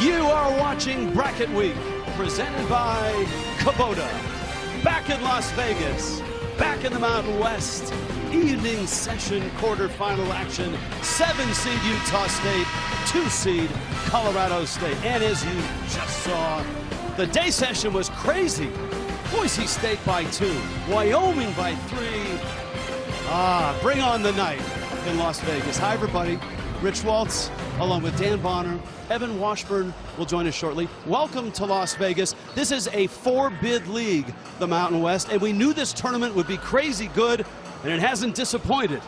You are watching Bracket Week, presented by Kubota. Back in Las Vegas, back in the Mountain West, evening session quarterfinal action, 7-seed Utah State, 2-seed Colorado State. And as you just saw, the day session was crazy. Boise State by 2, Wyoming by 3. Bring on the night in Las Vegas. Hi, everybody. Rich Waltz, along with Dan Bonner. Evan Washburn will join us shortly. Welcome to Las Vegas. This is a 4-bid league, the Mountain West, and we knew this tournament would be crazy good, and it hasn't disappointed.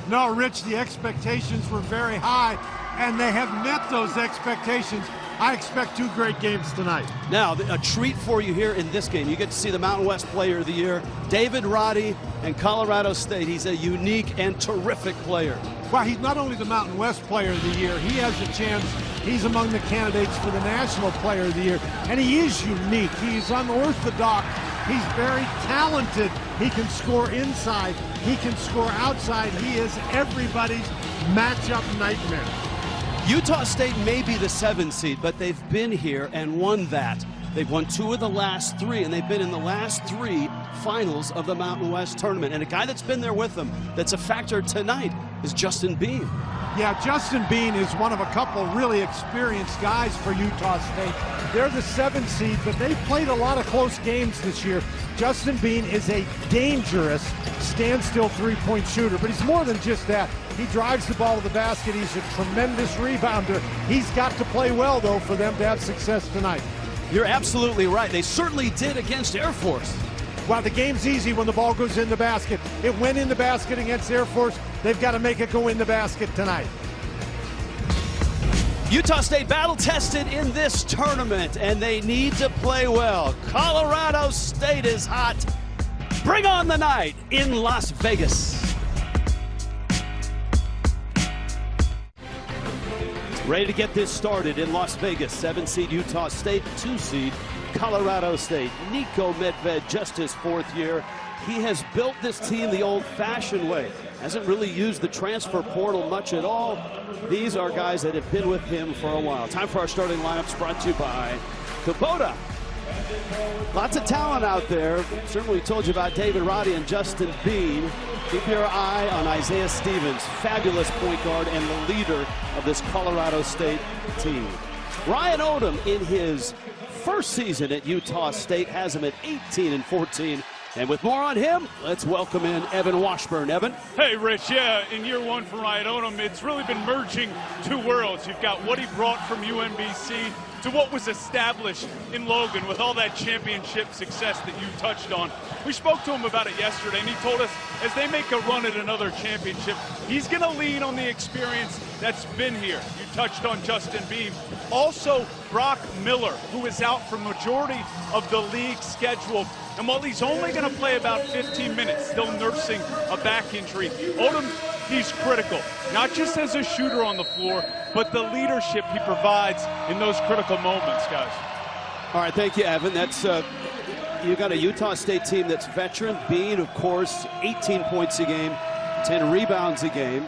No, Rich, the expectations were very high, and they have met those expectations. I expect 2 great games tonight. Now, a treat for you here in this game. You get to see the Mountain West Player of the Year, David Roddy, and Colorado State. He's a unique and terrific player. Well, he's not only the Mountain West Player of the Year, he has a chance. He's among the candidates for the National Player of the Year, and he is unique. He's unorthodox. He's very talented. He can score inside. He can score outside. He is everybody's matchup nightmare. Utah State may be the 7th seed, but they've been here and won that. They've won 2 of the last 3, and they've been in the last 3 finals of the Mountain West tournament. And a guy that's been there with them that's a factor tonight is Justin Bean. Yeah, Justin Bean is one of a couple really experienced guys for Utah State. They're the 7th seed, but they've played a lot of close games this year. Justin Bean is a dangerous standstill three-point shooter, but he's more than just that. He drives the ball to the basket. He's a tremendous rebounder. He's got to play well, though, for them to have success tonight. You're absolutely right. They certainly did against Air Force. Well, the game's easy when the ball goes in the basket. It went in the basket against Air Force. They've got to make it go in the basket tonight. Utah State battle-tested in this tournament, and they need to play well. Colorado State is hot. Bring on the night in Las Vegas. Ready to get this started in Las Vegas. 7-seed Utah State, 2-seed Colorado State. Nico Medved, just his 4th year. He has built this team the old-fashioned way. Hasn't really used the transfer portal much at all. These are guys that have been with him for a while. Time for our starting lineups, brought to you by Kubota. Lots of talent out there. Certainly told you about David Roddy and Justin Bean. Keep your eye on Isaiah Stevens, fabulous point guard and the leader of this Colorado State team. Ryan Odom, in his 1st season at Utah State, has him at 18-14. And with more on him, let's welcome in Evan Washburn. Evan? Hey, Rich. Yeah, in year 1 for Ryan Odom, it's really been merging 2 worlds. You've got what he brought from UMBC to what was established in Logan with all that championship success that you touched on. We spoke to him about it yesterday, and he told us as they make a run at another championship, he's going to lean on the experience that's been here. You touched on Justin Bean. Also, Brock Miller, who is out for majority of the league schedule. And while he's only going to play about 15 minutes, still nursing a back injury, Odom, he's critical, not just as a shooter on the floor, but the leadership he provides in those critical moments, guys. All right, thank you, Evan. That's you got a Utah State team that's veteran. Bean, of course, 18 points a game, 10 rebounds a game.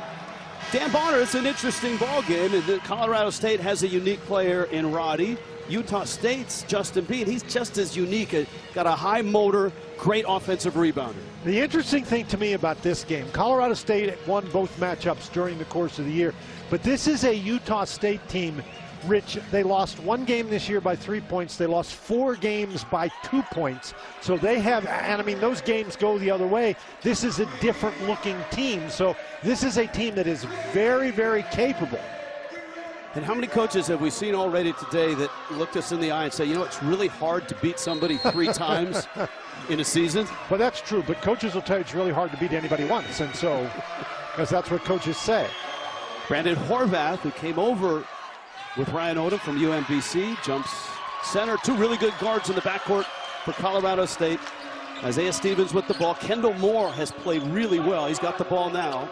Dan Bonner, it's an interesting ball game, and Colorado State has a unique player in Roddy. Utah State's Justin Bean, he's just as unique. Got a high motor, great offensive rebounder. The interesting thing to me about this game, Colorado State won both matchups during the course of the year, but this is a Utah State team, Rich. They lost 1 game this year by 3 points. They lost 4 games by 2 points. So they have, and I mean, those games go the other way. This is a different looking team. So this is a team that is very, very capable. And how many coaches have we seen already today that looked us in the eye and say, you know, it's really hard to beat somebody 3 times in a season? Well, that's true, but coaches will tell you it's really hard to beat anybody once, and so, because that's what coaches say. Brandon Horvath, who came over with Ryan Odom from UMBC, jumps center. 2 really good guards in the backcourt for Colorado State. Isaiah Stevens with the ball. Kendall Moore has played really well. He's got the ball now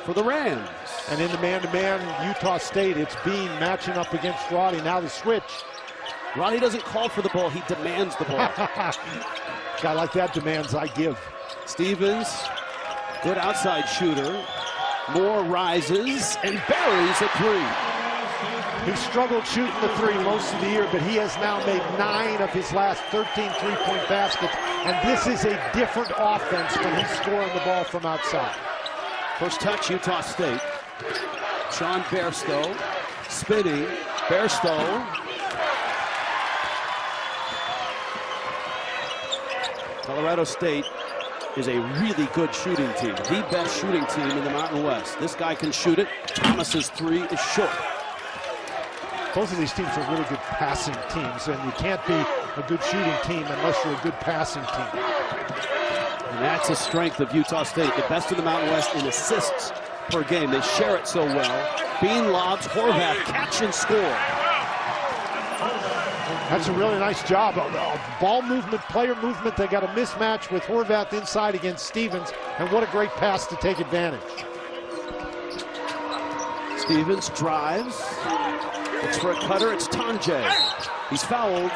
for the Rams. And in the man-to-man Utah State, it's Bean matching up against Roddy. Now the switch. Roddy doesn't call for the ball, he demands the ball. Guy like that demands, I give. Stevens, good outside shooter. Moore rises and buries a 3. He struggled shooting the three most of the year, but he has now made 9 of his last 13 three-point baskets, and this is a different offense when he's scoring the ball from outside. First touch, Utah State. Sean Bairstow spinning. Bairstow. Colorado State is a really good shooting team, the best shooting team in the Mountain West. This guy can shoot it. Thomas's three is short. Both of these teams are really good passing teams, and you can't be a good shooting team unless you're a good passing team. And that's a strength of Utah State, the best in the Mountain West in assists per game. They share it so well. Bean lobs, Horvath catch and score. That's a really nice job. Ball movement, player movement. They got a mismatch with Horvath inside against Stevens, and what a great pass to take advantage. Stevens drives. It's for a cutter. It's Tonje. He's fouled,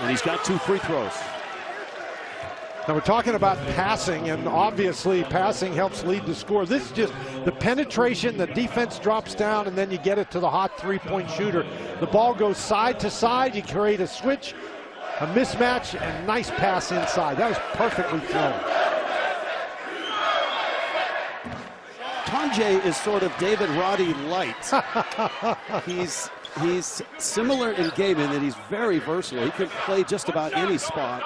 and he's got 2 free throws. Now we're talking about passing, and obviously passing helps lead the score. This is just the penetration, the defense drops down, and then you get it to the hot three-point shooter. The ball goes side to side, you create a switch, a mismatch, and nice pass inside. That was perfectly thrown. Tonje is sort of David Roddy light. He's similar in game in that he's very versatile. He can play just about any spot.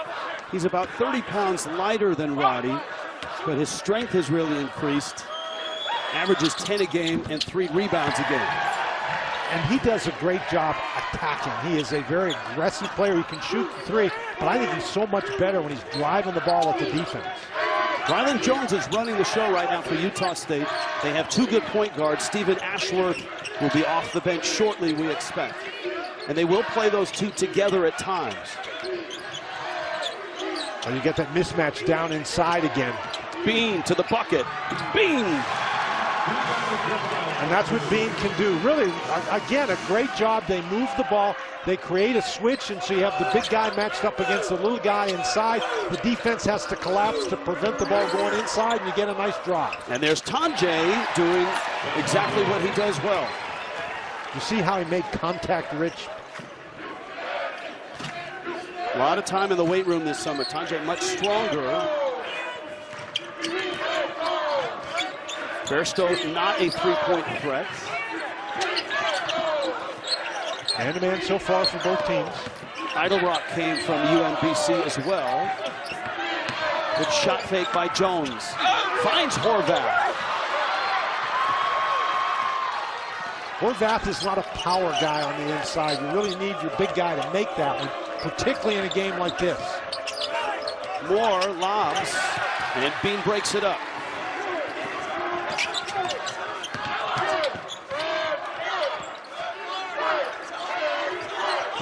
He's about 30 pounds lighter than Roddy, but his strength has really increased. Averages 10 a game and 3 rebounds a game. And he does a great job attacking. He is a very aggressive player. He can shoot the three, but I think he's so much better when he's driving the ball at the defense. Rylan Jones is running the show right now for Utah State. They have 2 good point guards. Stephen Ashworth will be off the bench shortly, we expect. And they will play those 2 together at times. And you get that mismatch down inside again. Bean to the bucket. Bean! And that's what Bean can do. Really, again, a great job. They move the ball. They create a switch, and so you have the big guy matched up against the little guy inside. The defense has to collapse to prevent the ball going inside, and you get a nice drive. And there's Tonje doing exactly what he does well. You see how he made contact, Rich? A lot of time in the weight room this summer. Tonje much stronger. Bairstow not a three-point threat. Man-to-man so far for both teams. Idle-Rock came from UMBC as well. Good shot fake by Jones. Finds Horvath. Horvath is not a power guy on the inside. You really need your big guy to make that one, particularly in a game like this. Moore lobs, and Bean breaks it up.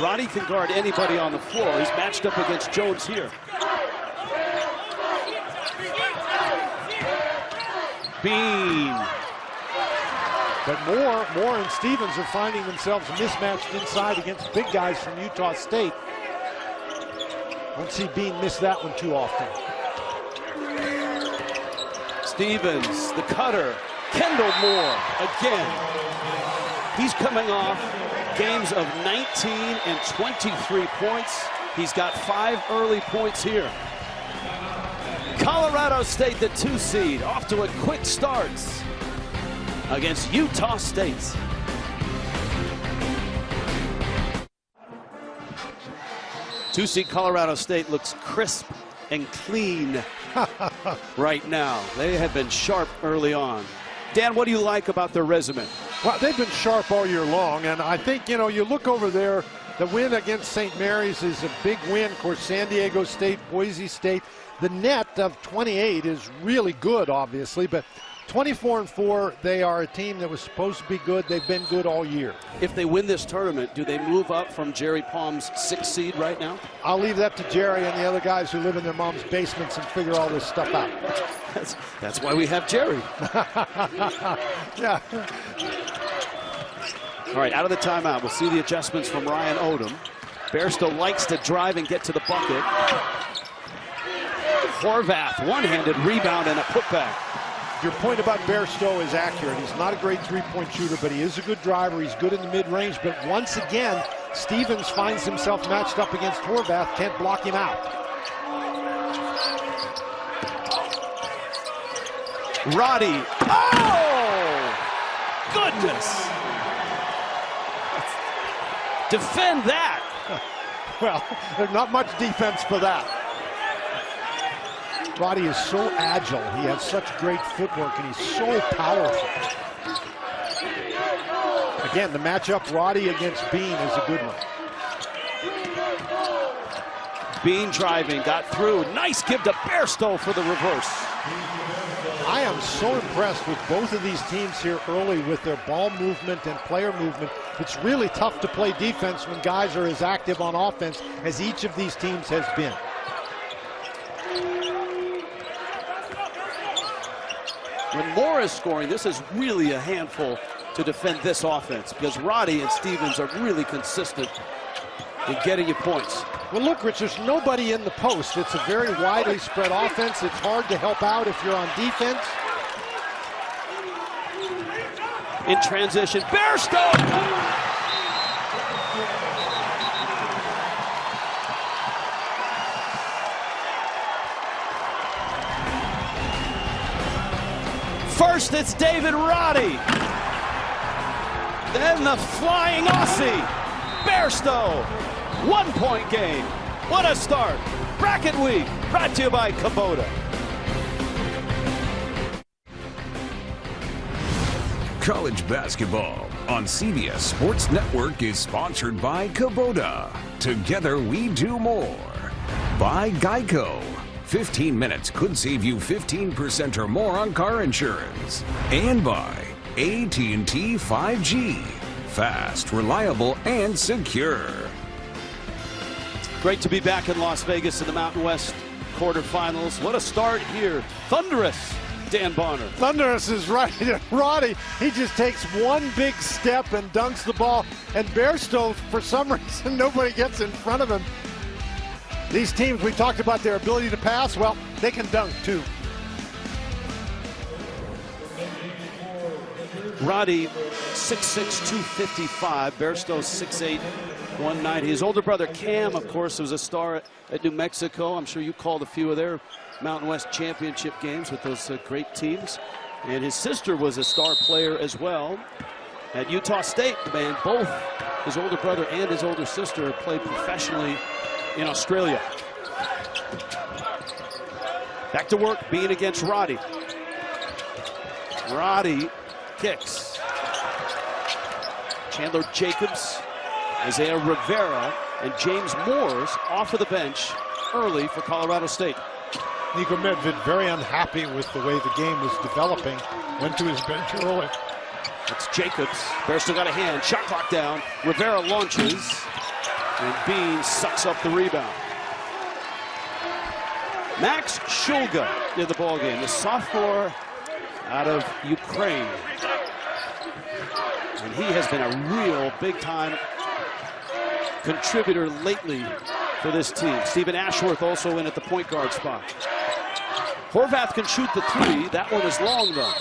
Roddy can guard anybody on the floor. He's matched up against Jones here. Bean. But Moore and Stevens are finding themselves mismatched inside against big guys from Utah State. Won't see Bean miss that one too often. Stevens, the cutter. Kendall Moore again. He's coming off games of 19 and 23 points. He's got 5 early points here. Colorado State, the 2 seed, off to a quick start against Utah State. Two seed Colorado State looks crisp and clean right now. They have been sharp early on. Dan, what do you like about their resume? Well, they've been sharp all year long, and I think, you know, you look over there, the win against St. Mary's is a big win. Of course, San Diego State, Boise State. The net of 28 is really good, obviously, but 24-4, they are a team that was supposed to be good. They've been good all year. If they win this tournament, do they move up from Jerry Palm's 6th seed right now? I'll leave that to Jerry and the other guys who live in their mom's basements and figure all this stuff out. That's why we have Jerry. Yeah. All right, out of the timeout, we'll see the adjustments from Ryan Odom. Bairstow likes to drive and get to the bucket. Horvath, one-handed rebound and a putback. your point about Bairstow is accurate. He's not a great three-point shooter, but he is a good driver. He's good in the mid-range. But once again, Stevens finds himself matched up against Horvath, can't block him out. Roddy. Oh! Goodness! Defend that! Well, there's not much defense for that. Roddy is so agile. He has such great footwork, and he's so powerful. Again, the matchup Roddy against Bean is a good one. Bean driving, got through. Nice give to Bairstow for the reverse. I am so impressed with both of these teams here early with their ball movement and player movement. It's really tough to play defense when guys are as active on offense as each of these teams has been. When Moore is scoring, this is really a handful to defend this offense because Roddy and Stevens are really consistent in getting you points. Well, look, Rich, there's nobody in the post. It's a very widely spread offense. It's hard to help out if you're on defense. In transition, Bairstow! First, it's David Roddy. Then the flying Aussie, Bairstow. 1-point game. What a start. Bracket Week, brought to you by Kubota. College basketball on CBS Sports Network is sponsored by Kubota. Together we do more. By Geico. 15 minutes could save you 15% or more on car insurance. And by AT&T 5G. Fast, reliable, and secure. Great to be back in Las Vegas in the Mountain West quarterfinals. What a start here. Thunderous, Dan Bonner. Thunderous is right. Roddy, he just takes one big step and dunks the ball. And Bairstow, for some reason, nobody gets in front of him. These teams, we talked about their ability to pass. Well, they can dunk too. Roddy, 6'6", 255. Bairstow, 6'8", 190. His older brother Cam, of course, was a star at New Mexico. I'm sure you called a few of their Mountain West championship games with those great teams. And his sister was a star player as well at Utah State. Man, both his older brother and his older sister played professionally in Australia. Back to work, Bean against Roddy. Roddy kicks. Chandler Jacobs, Isaiah Rivera, and James Moores off of the bench early for Colorado State. Niko Medved very unhappy with the way the game was developing. Went to his bench early. It's Jacobs. Bairstow got a hand. Shot clock down. Rivera launches. And Bean sucks up the rebound. Max Shulga in the ballgame, the sophomore out of Ukraine. And he has been a real big-time contributor lately for this team. Stephen Ashworth also in at the point guard spot. Horvath can shoot the three. That one is long, though.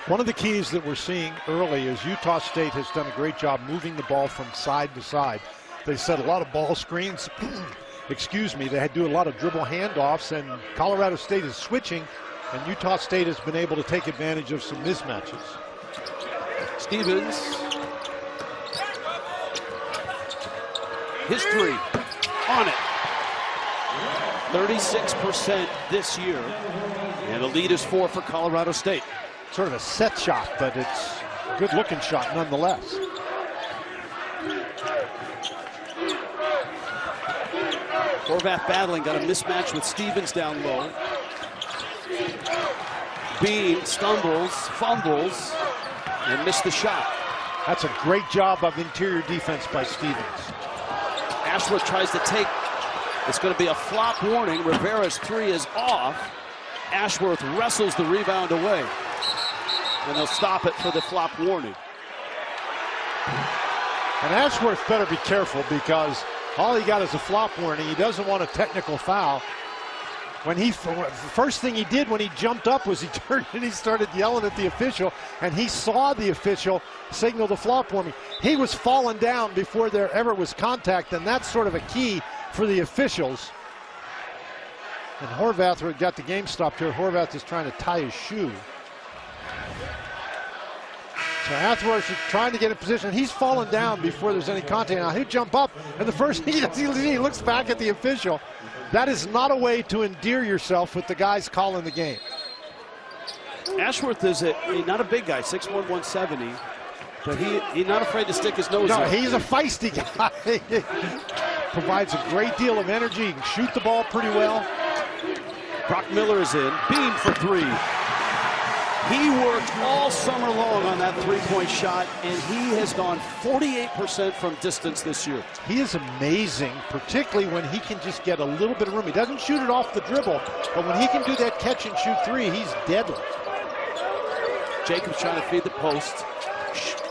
One of the keys that we're seeing early is Utah State has done a great job moving the ball from side to side. They set a lot of ball screens. Excuse me, they had to do a lot of dribble handoffs, and Colorado State is switching, and Utah State has been able to take advantage of some mismatches. Stevens. His three. On it. 36% this year. And the lead is 4 for Colorado State. Sort of a set shot, but it's a good-looking shot nonetheless. Horvath battling, got a mismatch with Stevens down low. Bean stumbles, fumbles, and missed the shot. That's a great job of interior defense by Stevens. Ashworth tries to take. It's going to be a flop warning. Rivera's three is off. Ashworth wrestles the rebound away. And they'll stop it for the flop warning. And Ashworth better be careful because all he got is a flop warning. He doesn't want a technical foul. When the first thing he did when he jumped up was he turned and he started yelling at the official, and he saw the official signal the flop warning. He was falling down before there ever was contact, and that's sort of a key for the officials. And Horvath got the game stopped here. Horvath is trying to tie his shoe. So Hathworth is trying to get in position. He's fallen down before there's any contact. Now he'll jump up, and the first thing he does, he looks back at the official. That is not a way to endear yourself with the guys calling the game. Ashworth is not a big guy, 6'1", 170, but he's not afraid to stick his nose No, in. he's a feisty guy. Provides a great deal of energy. He can shoot the ball pretty well. Brock Miller is in, beam for three. He worked all summer long on that three-point shot, and he has gone 48% from distance this year. He is amazing, particularly when he can just get a little bit of room. He doesn't shoot it off the dribble, but when he can do that catch and shoot three, he's deadly. Jacobs trying to feed the post.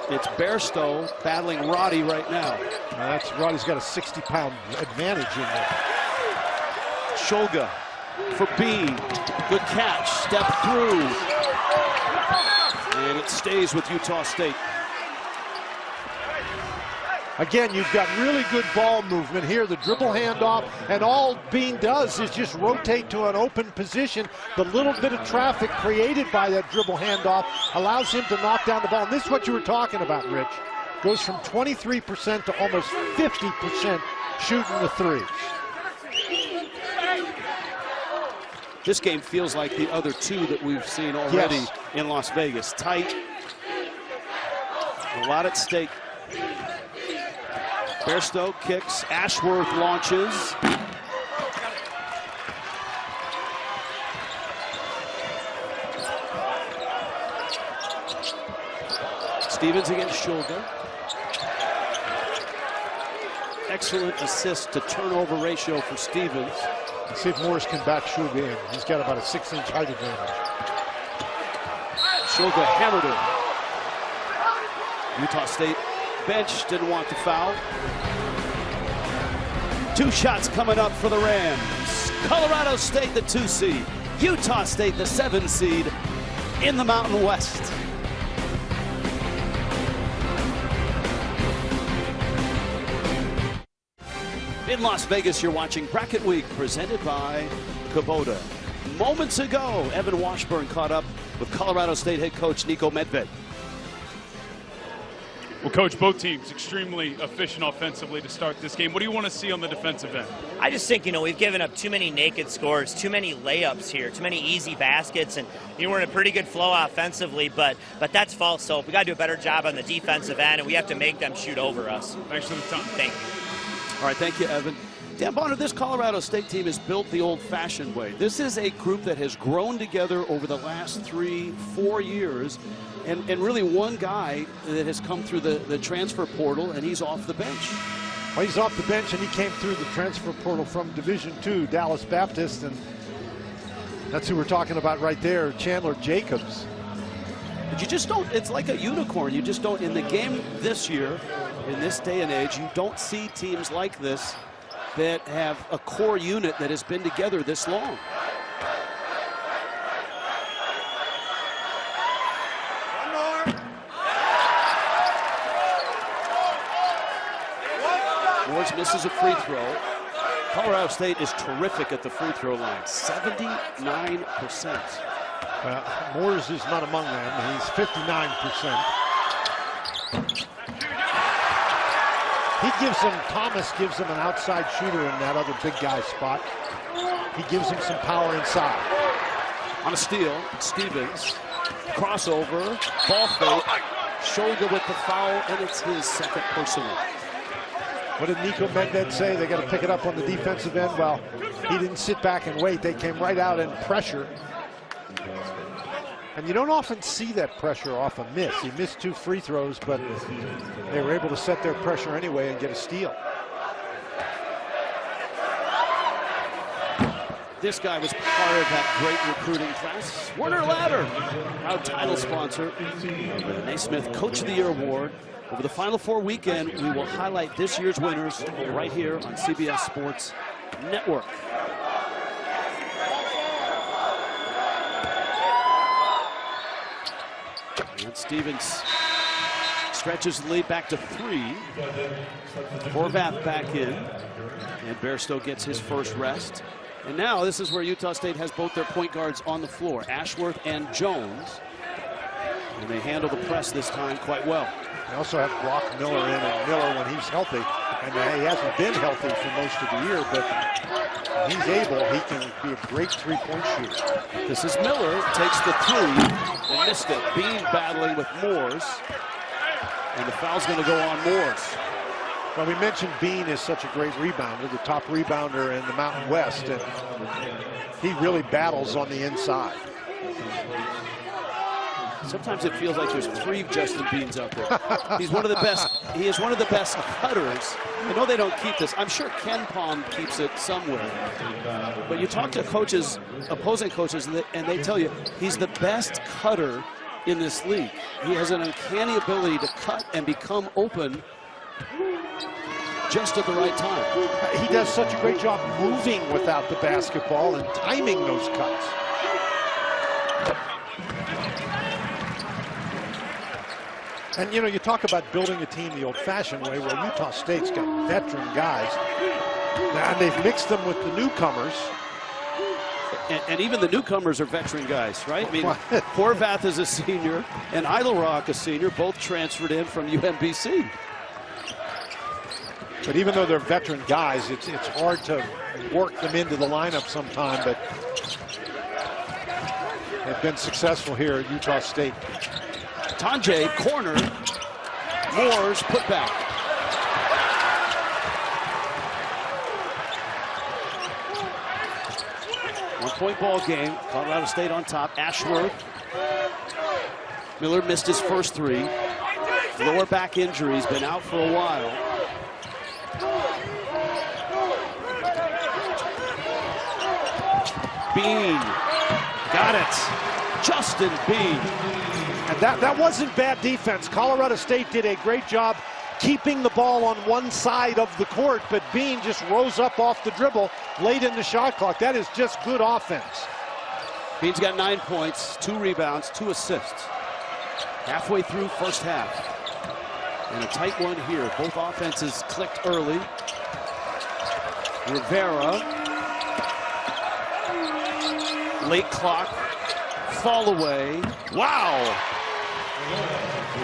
It's Bairstow battling Roddy right now. Roddy's got a 60-pound advantage in there. Shulga for Bean. Good catch. Step through. And it stays with Utah State. Again, you've got really good ball movement here. The dribble handoff, and all Bean does is just rotate to an open position. The little bit of traffic created by that dribble handoff allows him to knock down the ball. And this is what you were talking about, Rich. Goes from 23% to almost 50% shooting the threes. This game feels like the other two that we've seen already in Las Vegas. Tight, a lot at stake. Bairstow kicks, Ashworth launches. Stevens against Shulga. Excellent assist to turnover ratio for Stevens. Let's see if Morris can back Shulga in. He's got about a 6-inch height advantage. Shulga hammered it. Utah State bench didn't want the foul. Two shots coming up for the Rams. Colorado State, the 2 seed. Utah State, the 7 seed in the Mountain West. In Las Vegas, you're watching Bracket Week, presented by Kubota. Moments ago, Evan Washburn caught up with Colorado State head coach Niko Medved. Well, Coach, both teams extremely efficient offensively to start this game. What do you want to see on the defensive end? I just think, we've given up too many naked scores, too many layups here, too many easy baskets, and we're in a pretty good flow offensively, but that's false hope. We got to do a better job on the defensive end, and we have to make them shoot over us. Thanks for the time. Thank you. All right, thank you, Evan. Dan Bonner, this Colorado State team is built the old-fashioned way. This is a group that has grown together over the last 3-4 years, and really one guy that has come through the transfer portal, and he's off the bench. Well, he's off the bench, and he came through the transfer portal from Division II, Dallas Baptist, and that's who we're talking about right there, Chandler Jacobs. But you just don't, it's like a unicorn. You just don't, in the game this year, in this day and age, you don't see teams like this that have a core unit that has been together this long. Moores misses a free throw. Colorado State is terrific at the free throw line, 79%. Moores is not among them. He's 59%. Thomas gives him an outside shooter in that other big guy spot. He gives him some power inside. On a steal, Stevens, crossover, ball fake, Shulga with the foul, and it's his second personal. What did Niko Medved say? They got to pick it up on the defensive end. Well, he didn't sit back and wait. They came right out and pressure. And you don't often see that pressure off a miss. He missed 2 free throws, but they were able to set their pressure anyway and get a steal. This guy was part of that great recruiting class. Werner Ladder, proud title sponsor of the Naismith Coach of the Year Award. Over the Final Four weekend, we will highlight this year's winners right here on CBS Sports Network. And Stevens stretches the lead back to 3. Horvath back in. And Bairstow gets his first rest. And now this is where Utah State has both their point guards on the floor, Ashworth and Jones. And they handle the press this time quite well. They also have Brock Miller in, and Miller, when he's healthy, and he hasn't been healthy for most of the year, but when he's able, he can be a great three-point shooter. This is Miller, takes the 3, and missed it. Bean battling with Moores, and the foul's going to go on Moores. Well, we mentioned Bean is such a great rebounder, the top rebounder in the Mountain West, and he really battles on the inside. Sometimes it feels like there's 3 Justin Beans out there. He's one of the best. He is one of the best cutters. I know they don't keep this. I'm sure Ken Palm keeps it somewhere. But you talk to coaches, opposing coaches, and they tell you he's the best cutter in this league. He has an uncanny ability to cut and become open just at the right time. He does such a great job moving without the basketball and timing those cuts. And, you know, you talk about building a team the old-fashioned way. Well, Utah State's got veteran guys. And they've mixed them with the newcomers. And even the newcomers are veteran guys, right? I mean, Horvath is a senior and Eidelrock a senior, both transferred in from UMBC. But even though they're veteran guys, it's hard to work them into the lineup sometime, but they've been successful here at Utah State. Tanjay, corner, Moores, put back. One-point ball game, Colorado State on top. Ashworth. Miller missed his first 3. Lower back injury, he's been out for a while. Bean, got it. Justin Bean. And that wasn't bad defense. Colorado State did a great job keeping the ball on one side of the court, but Bean just rose up off the dribble late in the shot clock. That is just good offense. Bean's got 9 points, 2 rebounds, 2 assists. Halfway through first half. And a tight one here. Both offenses clicked early. Rivera. Late clock. Fall away. Wow.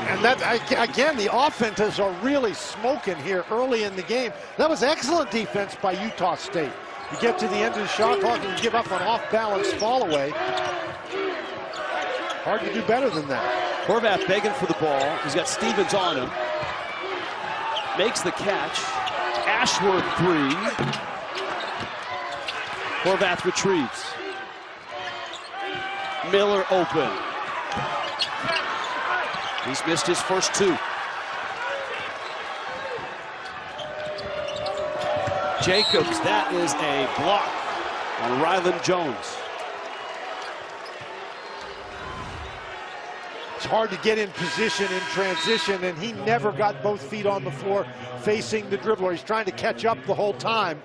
And that, again, the offenses are really smoking here early in the game. That was excellent defense by Utah State. You get to the end of the shot clock and you give up an off-balance fall away. Hard to do better than that. Horvath begging for the ball. He's got Stevens on him. Makes the catch. Ashworth 3. Horvath retrieves. Miller open. He's missed his first 2. Jacobs, that is a block on Ryland Jones. It's hard to get in position in transition, and he never got both feet on the floor facing the dribbler. He's trying to catch up the whole time.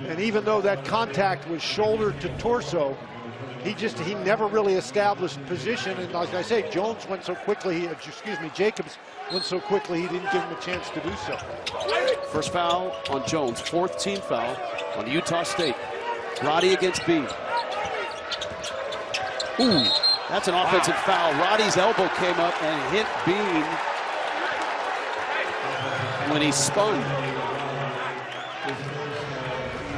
And even though that contact was shoulder to torso, he never really established position. And like I say, Jones went so quickly, Jacobs went so quickly, he didn't give him a chance to do so. First foul on Jones, 4th team foul on Utah State. Roddy against Bean. Ooh, that's an offensive foul. Roddy's elbow came up and hit Bean when he spun.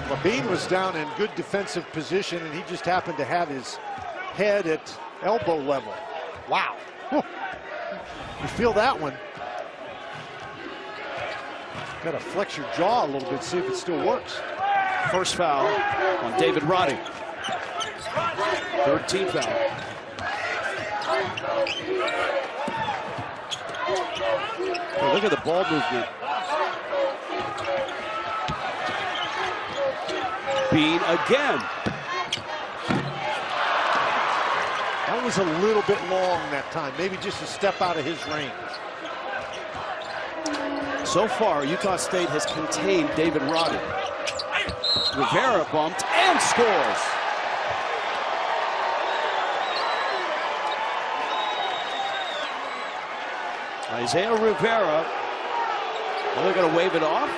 Well, Bean was down in good defensive position, and he just happened to have his head at elbow level. Wow. Whew. You feel that one. Got to flex your jaw a little bit, see if it still works. First foul on David Roddy. 3rd team foul. Oh, look at the ball movement. Bean again. That was a little bit long that time, maybe just a step out of his range. So far, Utah State has contained David Roddy. Rivera bumped and scores. Isaiah Rivera. Well, they're going to wave it off.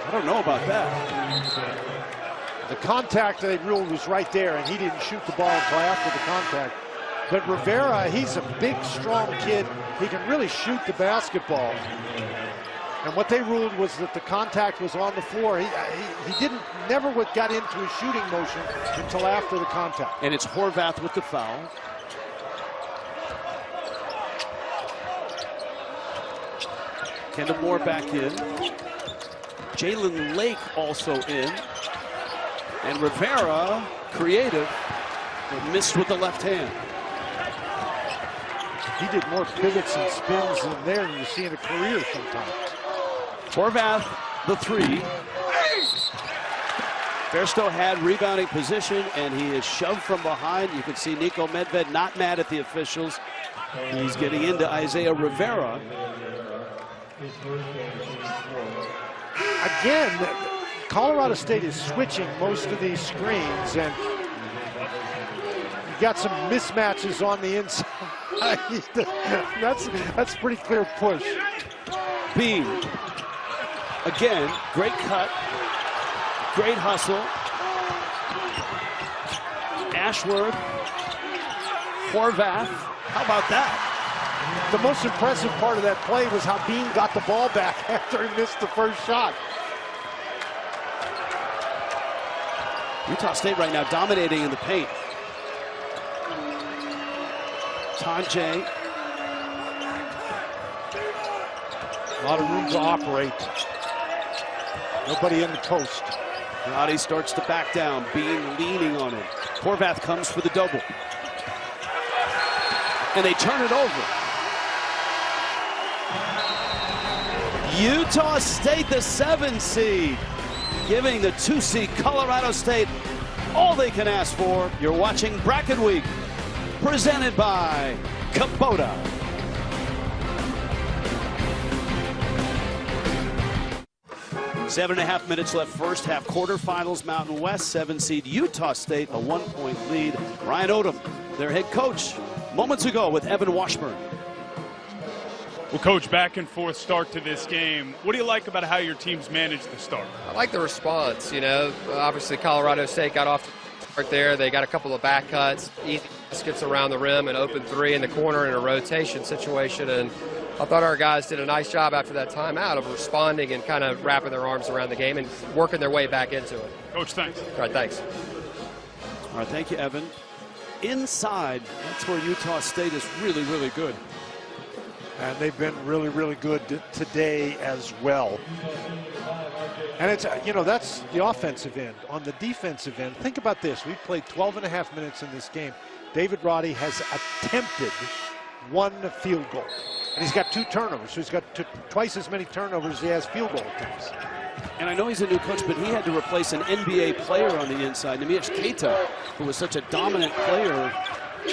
I don't know about that. The contact they ruled was right there, and he didn't shoot the ball until after the contact. But Rivera, he's a big, strong kid. He can really shoot the basketball. And what they ruled was that the contact was on the floor. He never got into his shooting motion until after the contact. And it's Horvath with the foul. Kendall Moore back in. Jalen Lake also in. And Rivera, creative, but missed with the left hand. He did more pivots and spins in there than you see in a career sometimes. Horvath, the three. Bairstow had rebounding position, and he is shoved from behind. You can see Niko Medved not mad at the officials. He's getting into Isaiah Rivera. Again, Colorado State is switching most of these screens, and you got some mismatches on the inside. that's pretty clear push. Bean. Again, great cut. Great hustle. Ashworth. Horvath. How about that? The most impressive part of that play was how Bean got the ball back after he missed the first shot. Utah State right now dominating in the paint. Tajay. A lot of room to operate. Nobody in the post. Roddy starts to back down. Bean leaning on him. Horvath comes for the double. And they turn it over. Utah State, the 7 seed, giving the 2 seed Colorado State all they can ask for. You're watching Bracket Week, presented by Kubota. Seven and a half minutes left first half. Quarterfinals, Mountain West, 7 seed Utah State, a 1-point lead. Ryan Odom, their head coach, moments ago with Evan Washburn. Well, Coach, back and forth start to this game. What do you like about how your team's managed the start? I like the response. You know, obviously Colorado State got off the start there. They got a couple of back cuts, easy baskets around the rim, and open three in the corner in a rotation situation. And I thought our guys did a nice job after that timeout of responding and kind of wrapping their arms around the game and working their way back into it. Coach, thanks. All right, thanks. All right, thank you, Evan. Inside, that's where Utah State is really, really good. And they've been really, really good today as well. And it's, you know, that's the offensive end. On the defensive end, think about this. We've played 12 and a half minutes in this game. David Roddy has attempted 1 field goal. And he's got 2 turnovers, so he's got twice as many turnovers as he has field goal attempts. And I know he's a new coach, but he had to replace an NBA player on the inside, Nemish Keita, who was such a dominant player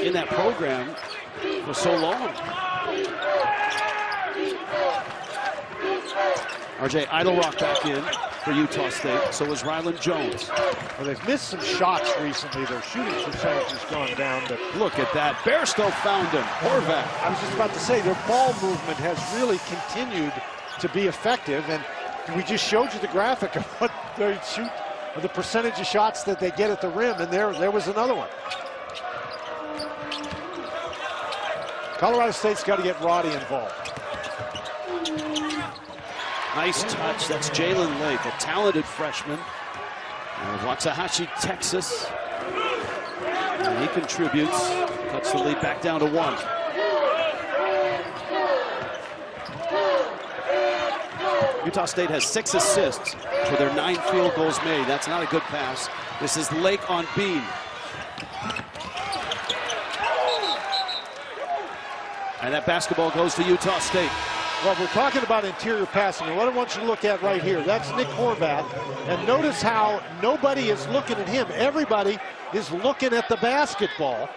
in that program for so long. RJ Idlerock back in for Utah State. So is Ryland Jones. Well, they've missed some shots recently. Their shooting percentage has gone down. But look at that. Bairstow found him. Horvath. I was just about to say, their ball movement has really continued to be effective. And we just showed you the graphic of what they shoot, of the percentage of shots that they get at the rim. And there was another one. Colorado State's got to get Roddy involved. Nice touch. That's Jalen Lake, a talented freshman. Waxahachie, Texas. And he contributes. Cuts the lead back down to 1. Utah State has 6 assists for their 9 field goals made. That's not a good pass. This is Lake on Bean. And that basketball goes to Utah State. Well, we're talking about interior passing, and what I want you to look at right here, that's Nick Horvath. And notice how nobody is looking at him. Everybody is looking at the basketball.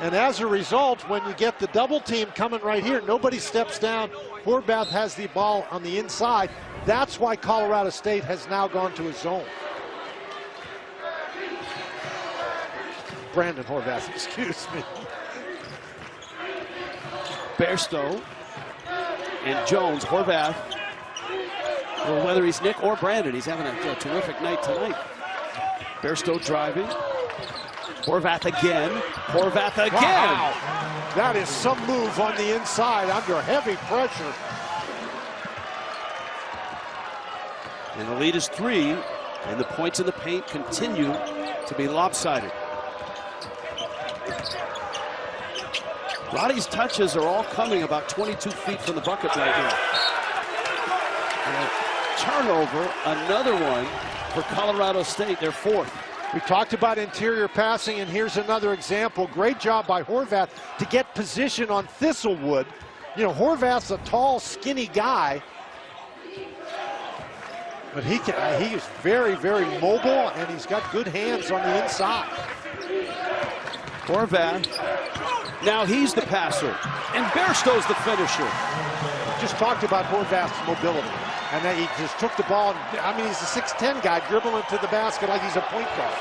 And as a result, when you get the double team coming right here, nobody steps down. Horvath has the ball on the inside. That's why Colorado State has now gone to a zone. Brandon Horvath, excuse me. Bairstow and Jones. Horvath, well, whether he's Nick or Brandon, he's having a terrific night tonight. Bairstow driving. Horvath again. Horvath again. Wow. That is some move on the inside under heavy pressure. And the lead is 3, and the points in the paint continue to be lopsided. Roddy's touches are all coming about 22 feet from the bucket right now. And a turnover, another one for Colorado State, their 4th. We talked about interior passing, and here's another example. Great job by Horvath to get position on Thistlewood. You know, Horvath's a tall, skinny guy, but he is very, very mobile, and he's got good hands on the inside. Horvath, now he's the passer, and Bairstow's the finisher. Just talked about Horvath's mobility, and then he just took the ball. I mean, he's a 6'10" guy dribbling to the basket like he's a point guard.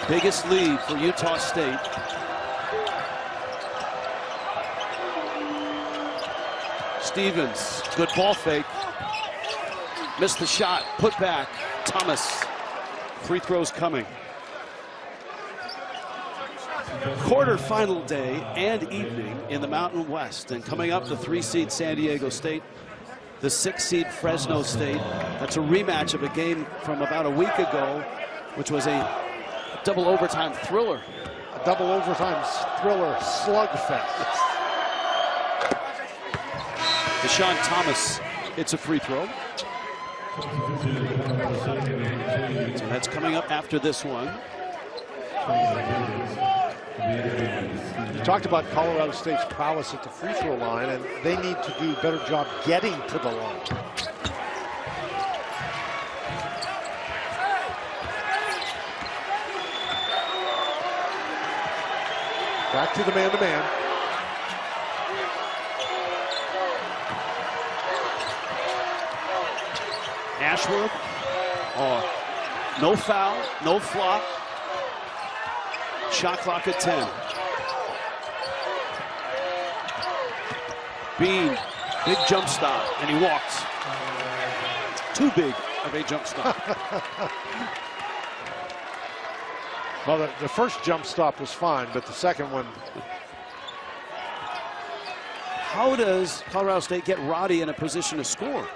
Biggest lead for Utah State. Stevens, good ball fake. Missed the shot, put back. Thomas, free throws coming. Quarterfinal day and evening in the Mountain West. And coming up, the 3-seed San Diego State, the 6-seed Fresno State. That's a rematch of a game from about a week ago, which was a double overtime thriller. A double overtime thriller slugfest. Deshaun Thomas hits a free throw. So that's coming up after this one. You talked about Colorado State's prowess at the free throw line, and they need to do a better job getting to the line. Back to the man-to-man. Ashworth, no foul, no flop. Shot clock at 10. Bean, big jump stop, and he walks. Too big of a jump stop. Well, the first jump stop was fine, but the second one. How does Colorado State get Roddy in a position to score?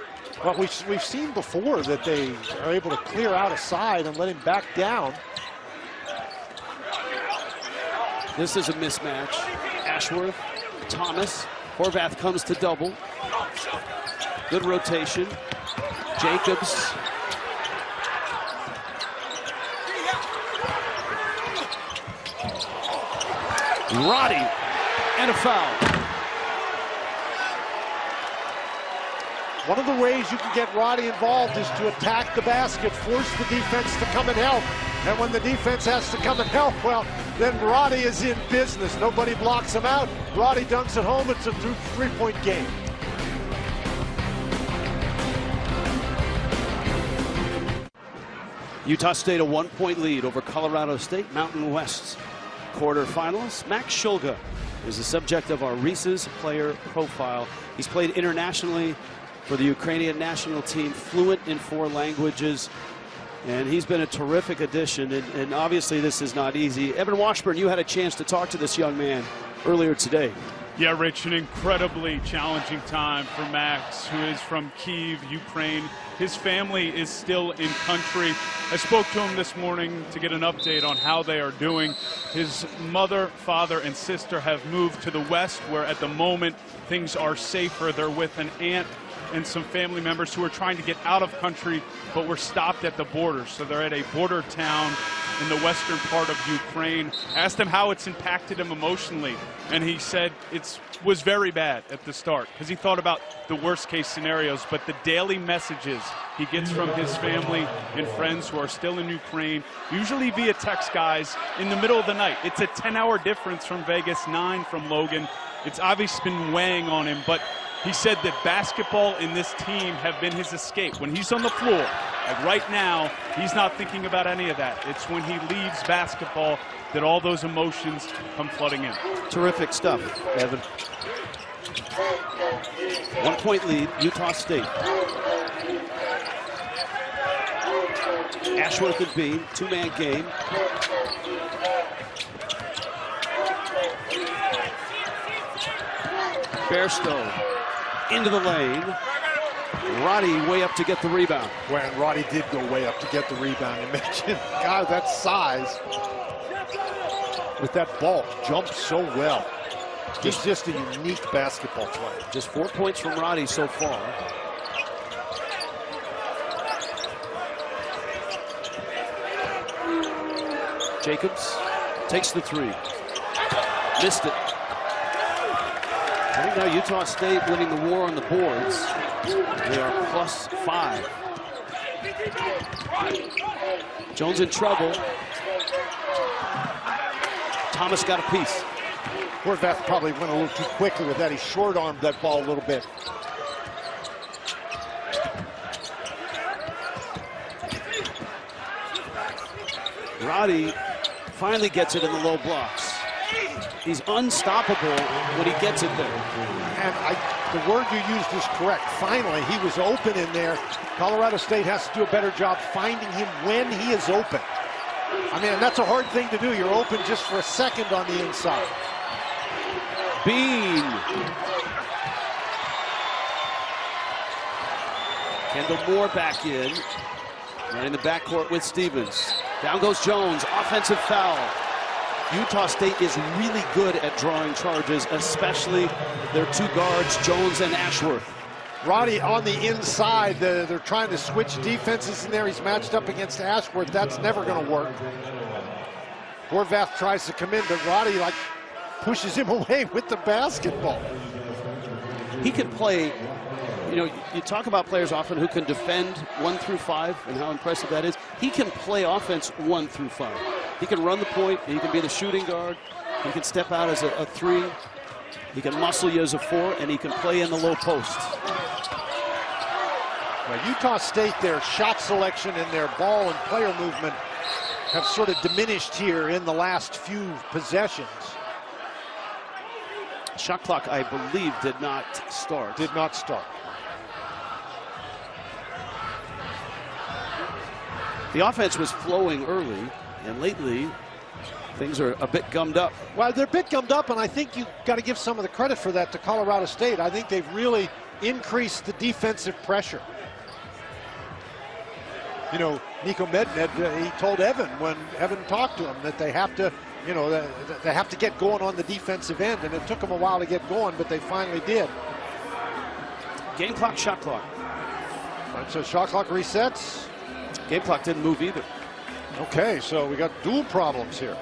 Well, we've seen before that they are able to clear out a side and let him back down. This is a mismatch. Ashworth, Thomas, Horvath comes to double. Good rotation. Jacobs. Roddy, and a foul. One of the ways you can get Roddy involved is to attack the basket, force the defense to come and help. And when the defense has to come and help, well, then Roddy is in business. Nobody blocks him out. Roddy dunks at home. It's a three-point game. Utah State a 1-point lead over Colorado State. Mountain West quarterfinalists. Mack is the subject of our Reese's player profile. He's played internationally for the Ukrainian national team, fluent in 4 languages, and he's been a terrific addition, and obviously this is not easy. Evan Washburn, you had a chance to talk to this young man earlier today. Yeah, Rich, an incredibly challenging time for Max, who is from Kyiv, Ukraine. His family is still in country. I spoke to him this morning to get an update on how they are doing. His mother, father, and sister have moved to the west, where at the moment things are safer. They're with an aunt and some family members who are trying to get out of country, but were stopped at the border. So they're at a border town in the western part of Ukraine. Asked him how it's impacted him emotionally, and he said it was very bad at the start because he thought about the worst case scenarios, but the daily messages he gets from his family and friends who are still in Ukraine, usually via text, guys, in the middle of the night. It's a 10-hour difference from Vegas, 9 from Logan. It's obviously been weighing on him, but he said that basketball and this team have been his escape. When he's on the floor, Like right now, he's not thinking about any of that. It's when he leaves basketball that all those emotions come flooding in. Terrific stuff, Evan. 1 point lead, Utah State. Ashworth and Bean, two-man game. Bairstow into the lane. Roddy way up to get the rebound. When Roddy did go way up to get the rebound, you mentioned, God, that size with that ball jumps so well. He's just a unique basketball player. Just 4 points from Roddy so far. Jacobs takes the three. Missed it. Right now, Utah State winning the war on the boards. They are +5. Jones in trouble. Thomas got a piece. Horvath probably went a little too quickly with that. He short-armed that ball a little bit. Roddy finally gets it in the low blocks. He's unstoppable when he gets it there. And the word you used is correct. Finally, he was open in there. Colorado State has to do a better job finding him when he is open. I mean, that's a hard thing to do. You're open just for a second on the inside. Bean. Kendall Moore back in. Running the backcourt with Stevens. Down goes Jones. Offensive foul. Utah State is really good at drawing charges, especially their two guards, Jones and Ashworth. Roddy on the inside. They're trying to switch defenses in there. He's matched up against Ashworth. That's never going to work. Horvath tries to come in, but Roddy pushes him away with the basketball. He can play, you know, you talk about players often who can defend 1 through 5 and how impressive that is. He can play offense 1 through 5. He can run the point, he can be the shooting guard, he can step out as a 3, he can muscle you as a 4, and he can play in the low post. Now, Utah State, their shot selection and their ball and player movement have sort of diminished here in the last few possessions. Shot clock, I believe, did not start. Did not start. The offense was flowing early, and lately things are a bit gummed up. Well, they're a bit gummed up, and I think you've got to give some of the credit for that to Colorado State. I think they've really increased the defensive pressure. You know, Nico Medved, he told Evan when Evan talked to him that they have to, you know, they have to get going on the defensive end, and it took them a while to get going, but they finally did. Game clock, shot clock. All right, so shot clock resets. Game clock didn't move either. Okay, so we got dual problems here.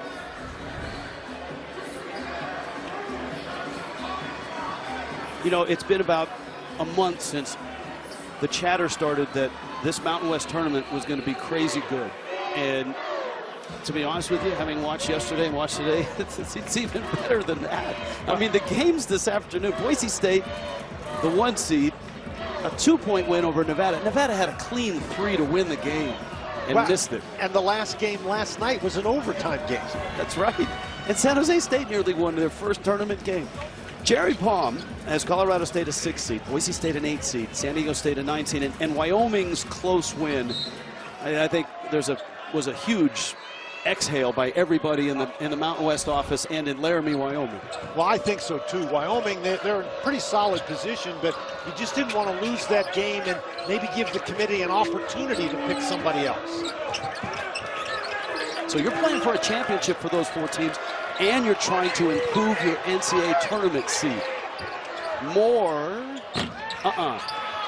You know, it's been about a month since the chatter started that this Mountain West tournament was going to be crazy good. And to be honest with you, having watched yesterday and watched today, it's even better than that. I mean, the games this afternoon, Boise State, the 1 seed, a 2-point win over Nevada. Nevada had a clean 3 to win the game and missed it. And the last game last night was an overtime game. That's right. And San Jose State nearly won their first tournament game. Jerry Palm has Colorado State a 6 seed, Boise State an 8 seed, San Diego State a 9 seed, and Wyoming's close win. I think was a huge exhale by everybody in the Mountain West office and in Laramie, Wyoming. Well, I think so too. Wyoming, they're in pretty solid position, but you just didn't want to lose that game and maybe give the committee an opportunity to pick somebody else. So you're playing for a championship for those 4 teams, and you're trying to improve your NCAA tournament seed. Moore,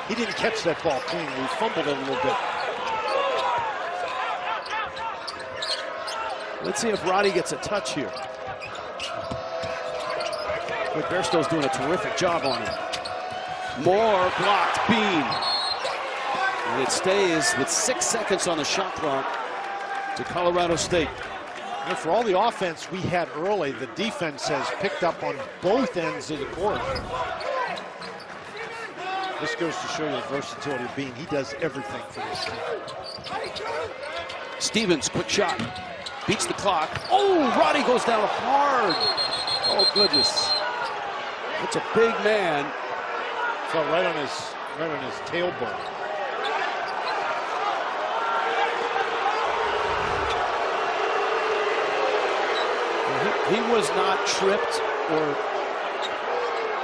He didn't catch that ball cleanly. He fumbled it a little bit. Let's see if Roddy gets a touch here. But Bairstow's doing a terrific job on him. Moore blocked Bean. And it stays with 6 seconds on the shot clock to Colorado State. And for all the offense we had early, the defense has picked up on both ends of the court. This goes to show you the versatility of Bean. He does everything for this team. Stevens, quick shot. Beats the clock. Oh, Roddy goes down hard. Oh, goodness. It's a big man. Fell right on his tailbone. He was not tripped or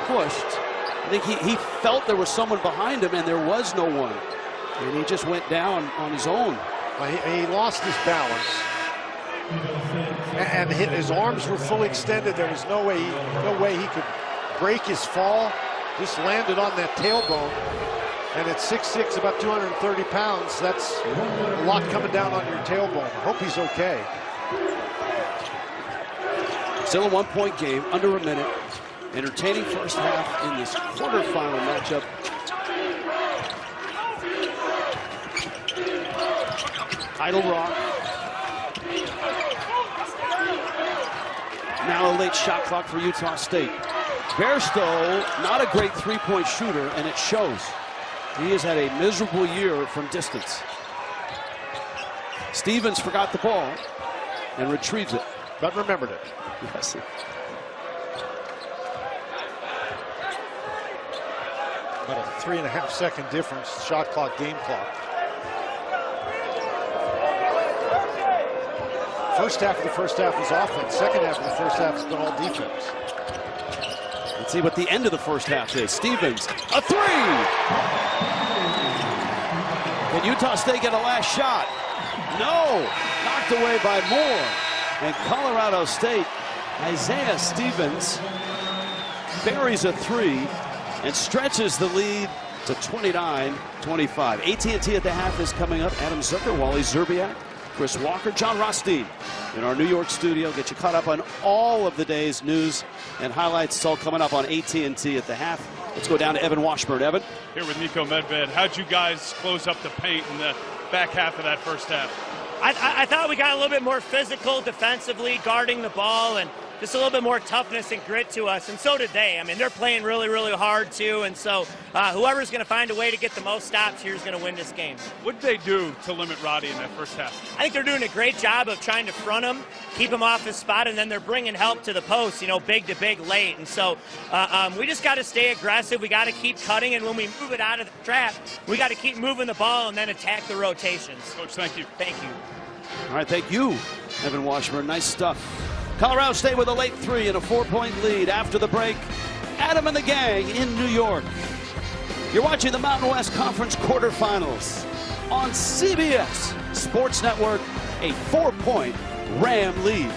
pushed. I think he felt there was someone behind him, and there was no one. And he just went down on his own. He lost his balance. And his arms were fully extended. There was no way he could break his fall. Just landed on that tailbone. And at 6'6", about 230 pounds, that's a lot coming down on your tailbone. I hope he's okay. Still a one-point game, under a minute. Entertaining first half in this quarterfinal matchup. Idle Rock. Now a late shot clock for Utah State. Bairstow, not a great three-point shooter, and it shows. He has had a miserable year from distance. Stevens forgot the ball and retrieves it. But remembered it. Yes. About a 3.5-second difference, shot clock, game clock. First half of the first half was offense. Second half of the first half has been all defense. Let's see what the end of the first half is. Stevens, a three! Can Utah State get a last shot? No! Knocked away by Moore. And Colorado State, Isaiah Stevens buries a three and stretches the lead to 29-25. AT&T at the half is coming up. Adam Zucker, Wally Zerbiak, Chris Walker, John Rothstein in our New York studio. Get you caught up on all of the day's news and highlights. It's all coming up on AT&T at the half. Let's go down to Evan Washburn. Evan? Here with Nico Medved. How'd you guys close up the paint in the back half of that first half? I thought we got a little bit more physical defensively, guarding the ball, and just a little bit more toughness and grit to us, and so did they. I mean, they're playing really, really hard, too, and so whoever's going to find a way to get the most stops here is going to win this game. What did they do to limit Roddy in that first half? I think they're doing a great job of trying to front him, keep him off his spot, and then they're bringing help to the post, you know, big to big late. And so we just got to stay aggressive. We got to keep cutting, and when we move it out of the trap, we got to keep moving the ball and then attack the rotations. Coach, thank you. Thank you. All right, thank you, Evan Washburn. Nice stuff. Colorado State with a late three and a 4-point lead after the break. Adam and the gang in New York. You're watching the Mountain West Conference quarterfinals on CBS Sports Network, a 4-point Ram lead.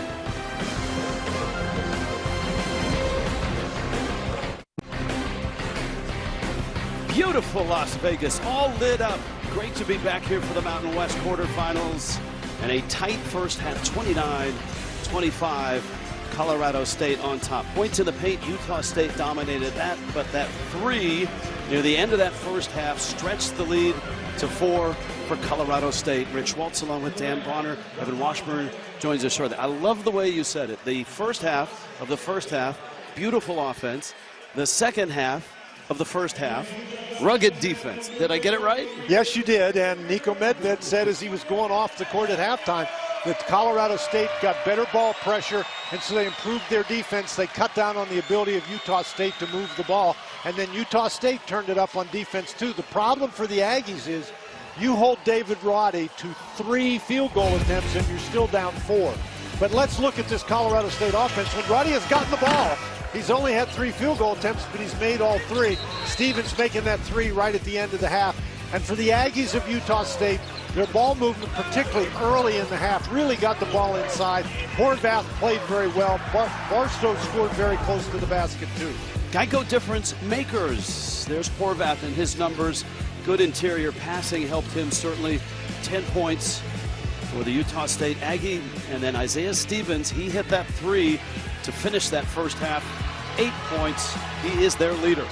Beautiful Las Vegas, all lit up. Great to be back here for the Mountain West quarterfinals. And a tight first half, 29-25, Colorado State on top. Points in the paint, Utah State dominated that, but that three near the end of that first half stretched the lead to 4 for Colorado State. Rich Schwartz along with Dan Bonner. Evan Washburn joins us shortly. I love the way you said it. The first half of the first half, beautiful offense. The second half of the first half, rugged defense. Did I get it right? Yes, you did. And Nico Medved said as he was going off the court at halftime that Colorado State got better ball pressure, and so they improved their defense. They cut down on the ability of Utah State to move the ball, and then Utah State turned it up on defense too. The problem for the Aggies is you hold David Roddy to 3 field goal attempts and you're still down 4. But let's look at this Colorado State offense. When Roddy has gotten the ball, he's only had 3 field goal attempts, but he's made all 3. Stevens making that 3 right at the end of the half. And for the Aggies of Utah State, their ball movement, particularly early in the half, really got the ball inside. Horvath played very well. Barstow scored very close to the basket, too. Geico difference makers. There's Horvath and his numbers. Good interior passing helped him, certainly. 10 points for the Utah State Aggie. And then Isaiah Stevens, he hit that 3 to finish that first half. 8 points. He is their leader.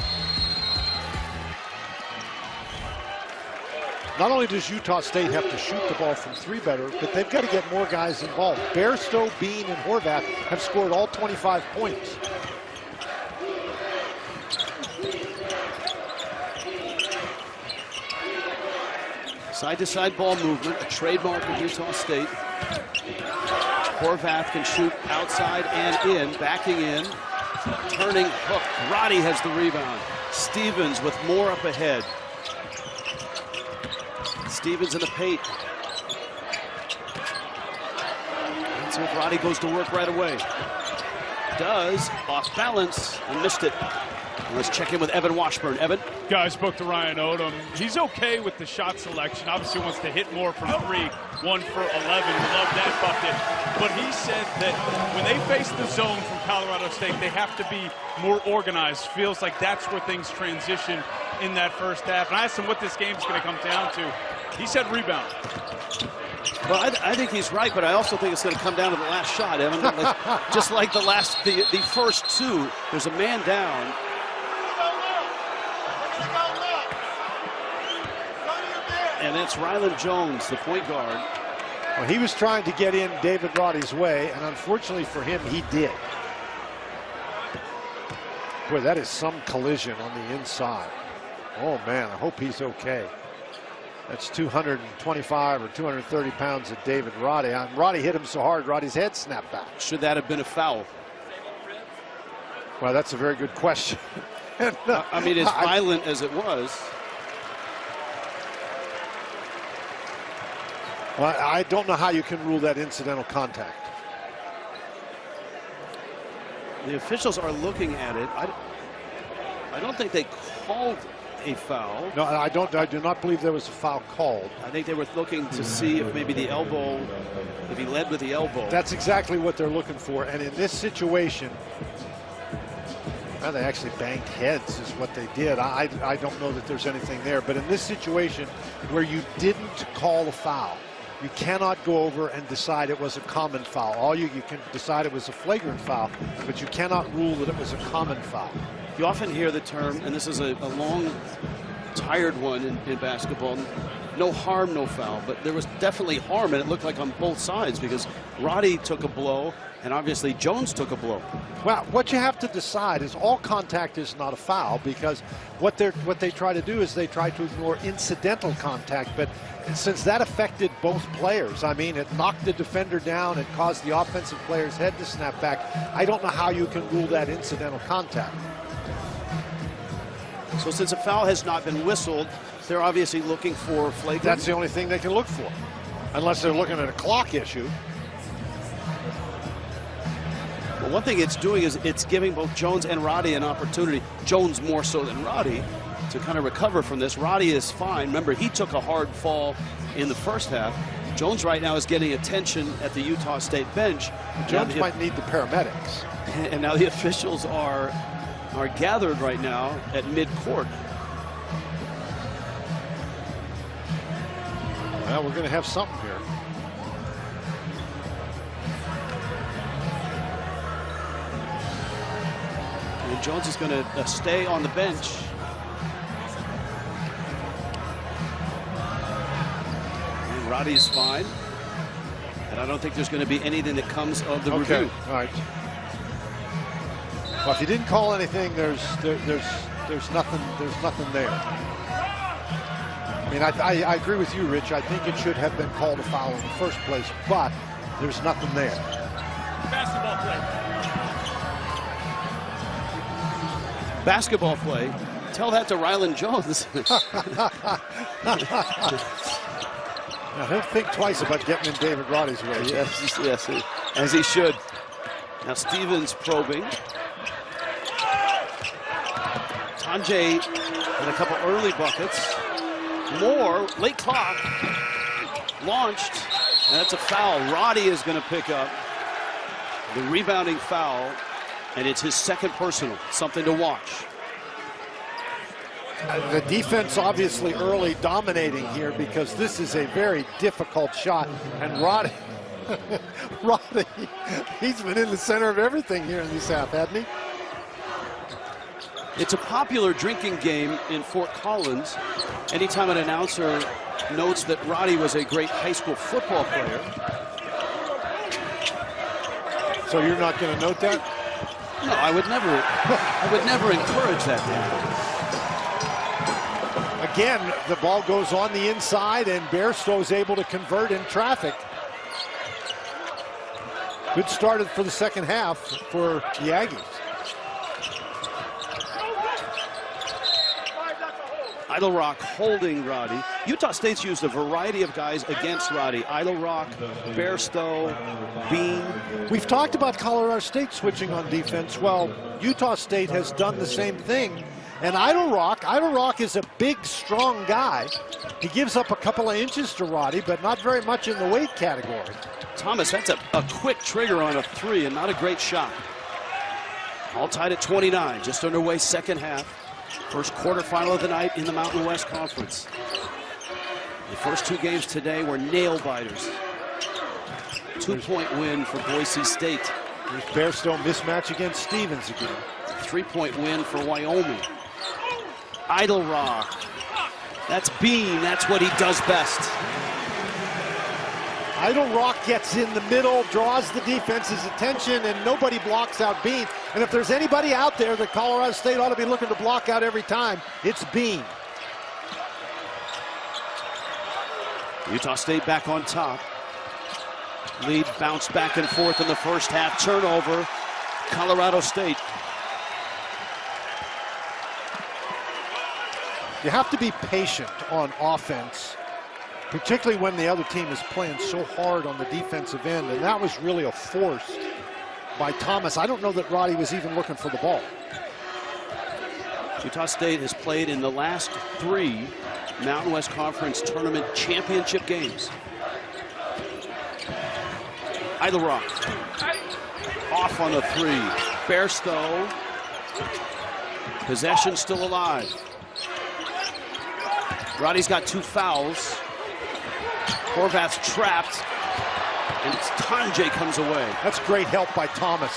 Not only does Utah State have to shoot the ball from 3 better, but they've got to get more guys involved. Bairstow, Bean, and Horvath have scored all 25 points. Side-to-side ball movement, a trademark of Utah State. Horvath can shoot outside and in, backing in, turning hook. Roddy has the rebound. Stevens with more up ahead. Stevens in the paint. And so Roddy goes to work right away. Does, off balance, and missed it. Let's check in with Evan Washburn. Evan? Yeah, I spoke to Ryan Odom. He's okay with the shot selection. Obviously wants to hit more from 3. 1 for 11. We love that bucket. But he said that when they face the zone from Colorado State, they have to be more organized. Feels like that's where things transition in that first half. And I asked him what this game's going to come down to. He said rebound. Well, I think he's right, but I also think it's going to come down to the last shot, Evan. Just like the first 2, there's a man down. And that's Ryland Jones, the point guard. Well, he was trying to get in David Roddy's way, and unfortunately for him, he did. Boy, that is some collision on the inside. Oh, man, I hope he's okay. That's 225 or 230 pounds of David Roddy. Roddy hit him so hard, Roddy's head snapped back. Should that have been a foul? Well, that's a very good question. I mean, as violent as it was. Well, I don't know how you can rule that incidental contact. The officials are looking at it. I don't think they called a foul. No, I do not believe there was a foul called. I think they were looking to see if maybe the elbow, if he led with the elbow. That's exactly what they're looking for. And in this situation, well, they actually banged heads is what they did. I don't know that there's anything there. But in this situation where you didn't call a foul, you cannot go over and decide it was a common foul. All you can decide it was a flagrant foul, but you cannot rule that it was a common foul. You often hear the term, and this is a long, tired one in basketball, no harm, no foul. But there was definitely harm, and it looked like on both sides because Roddy took a blow, and obviously Jones took a blow. Well, what you have to decide is all contact is not a foul, because what they try to do is they try to ignore incidental contact. But since that affected both players, I mean, it knocked the defender down, it caused the offensive player's head to snap back. I don't know how you can rule that incidental contact. So since a foul has not been whistled, they're obviously looking for flagrant. That's the only thing they can look for, unless they're looking at a clock issue. Well, one thing it's doing is it's giving both Jones and Roddy an opportunity, Jones more so than Roddy, to kind of recover from this. Roddy is fine. Remember, he took a hard fall in the first half. Jones right now is getting attention at the Utah State bench. Jones might need the paramedics. And now the officials are gathered right now at mid-court. Well, we're going to have something here. And Jones is going to stay on the bench. And Roddy's fine. And I don't think there's going to be anything that comes of the review. All right. Well, if you didn't call anything, there's nothing there. I mean, I agree with you, Rich. I think it should have been called a foul in the first place, but there's nothing there. Basketball play. Basketball play. Tell that to Ryland Jones. Now, he'll think twice about getting in David Roddy's way. Yes, as he should. Now Stevens probing. Tanjay and a couple early buckets. More, late clock, launched, and that's a foul. Roddy is going to pick up the rebounding foul, and it's his second personal. Something to watch. The defense obviously early dominating here because this is a very difficult shot, and Roddy, he's been in the center of everything here in this half, hasn't he? It's a popular drinking game in Fort Collins. Anytime an announcer notes that Roddy was a great high school football player. So you're not going to note that? No, I would never encourage that to happen. Again, the ball goes on the inside, and Bairstow's able to convert in traffic. Good start for the second half for the Aggies. Idle Rock holding Roddy. Utah State's used a variety of guys against Roddy. Idle Rock, Bairstow, Bean. We've talked about Colorado State switching on defense. Well, Utah State has done the same thing. And Idle Rock is a big, strong guy. He gives up a couple of inches to Roddy, but not very much in the weight category. Thomas, that's a quick trigger on a three and not a great shot. All tied at 29, just underway second half. First quarterfinal of the night in the Mountain West Conference. The first two games today were nail biters. 2-point win for Boise State. There's Bairstow mismatch against Stevens again. 3-point win for Wyoming. Idle Rock. That's Bean. That's what he does best. Idle Rock gets in the middle, draws the defense's attention, and nobody blocks out Bean. And if there's anybody out there that Colorado State ought to be looking to block out every time, it's Bean. Utah State back on top. Lead bounced back and forth in the first half. Turnover, Colorado State. You have to be patient on offense, particularly when the other team is playing so hard on the defensive end, and that was really a force by Thomas. I don't know that Roddy was even looking for the ball. Utah State has played in the last 3 Mountain West Conference Tournament championship games. Idle Rock off on a 3. Bairstow, possession still alive. Roddy's got 2 fouls. Horvath's trapped, and Tanjay comes away. That's great help by Thomas.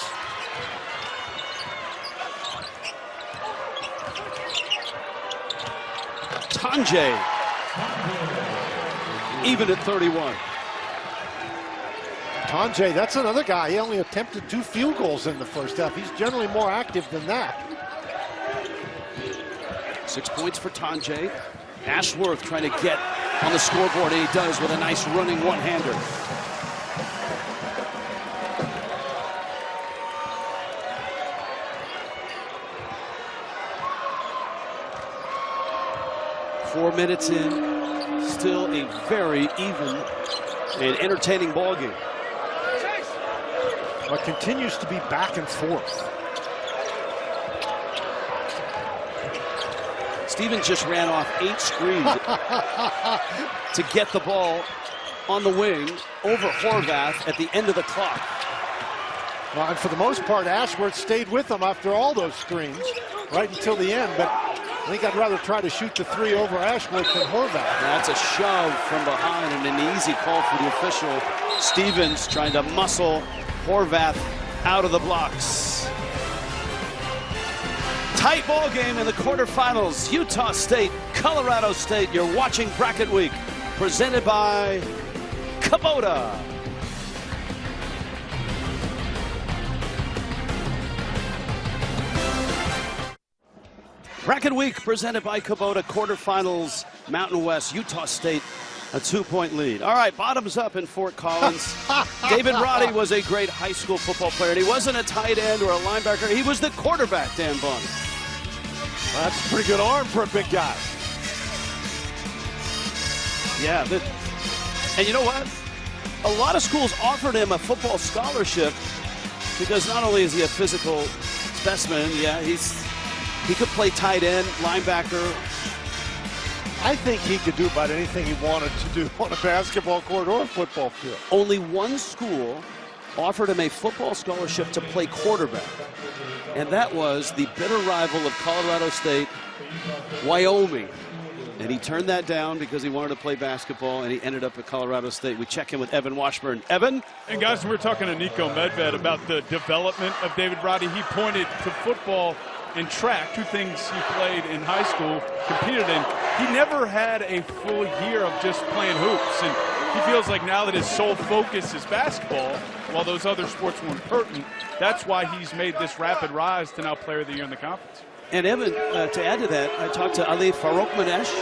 Tanjay, even at 31. Tanjay, that's another guy. He only attempted 2 field goals in the first half. He's generally more active than that. 6 points for Tanjay. Ashworth trying to get on the scoreboard, and he does with a nice running one-hander. Four minutes in, still a very even and entertaining ball game. But continues to be back and forth. Stevens just ran off 8 screens to get the ball on the wing over Horvath at the end of the clock. Well, and for the most part, Ashworth stayed with them after all those screens, right until the end. But I think I'd rather try to shoot the 3 over Ashworth than Horvath. That's a shove from behind and an easy call for the official. Stevens trying to muscle Horvath out of the blocks. Tight ball game in the quarterfinals. Utah State, Colorado State. You're watching Bracket Week, presented by Kubota. Bracket Week presented by Kubota. Quarterfinals, Mountain West, Utah State, a 2-point lead. All right, bottoms up in Fort Collins. David Roddy was a great high school football player, and he wasn't a tight end or a linebacker. He was the quarterback, Dan Bunn. Well, that's a pretty good arm for a big guy. Yeah, and you know what? A lot of schools offered him a football scholarship because not only is he a physical specimen, yeah, he could play tight end, linebacker. I think he could do about anything he wanted to do on a basketball court or a football field. Only one school offered him a football scholarship to play quarterback, and that was the bitter rival of Colorado State, Wyoming. And he turned that down because he wanted to play basketball, and he ended up at Colorado State. We check in with Evan Washburn. Evan? And guys, we were talking to Nico Medved about the development of David Roddy. He pointed to football and track, 2 things he played in high school, competed in. He never had a full year of just playing hoops, and he feels like now that his sole focus is basketball, while those other sports weren't pertinent, that's why he's made this rapid rise to now Player of the Year in the conference. And Evan, to add to that, I talked to Ali Faroukmanesh,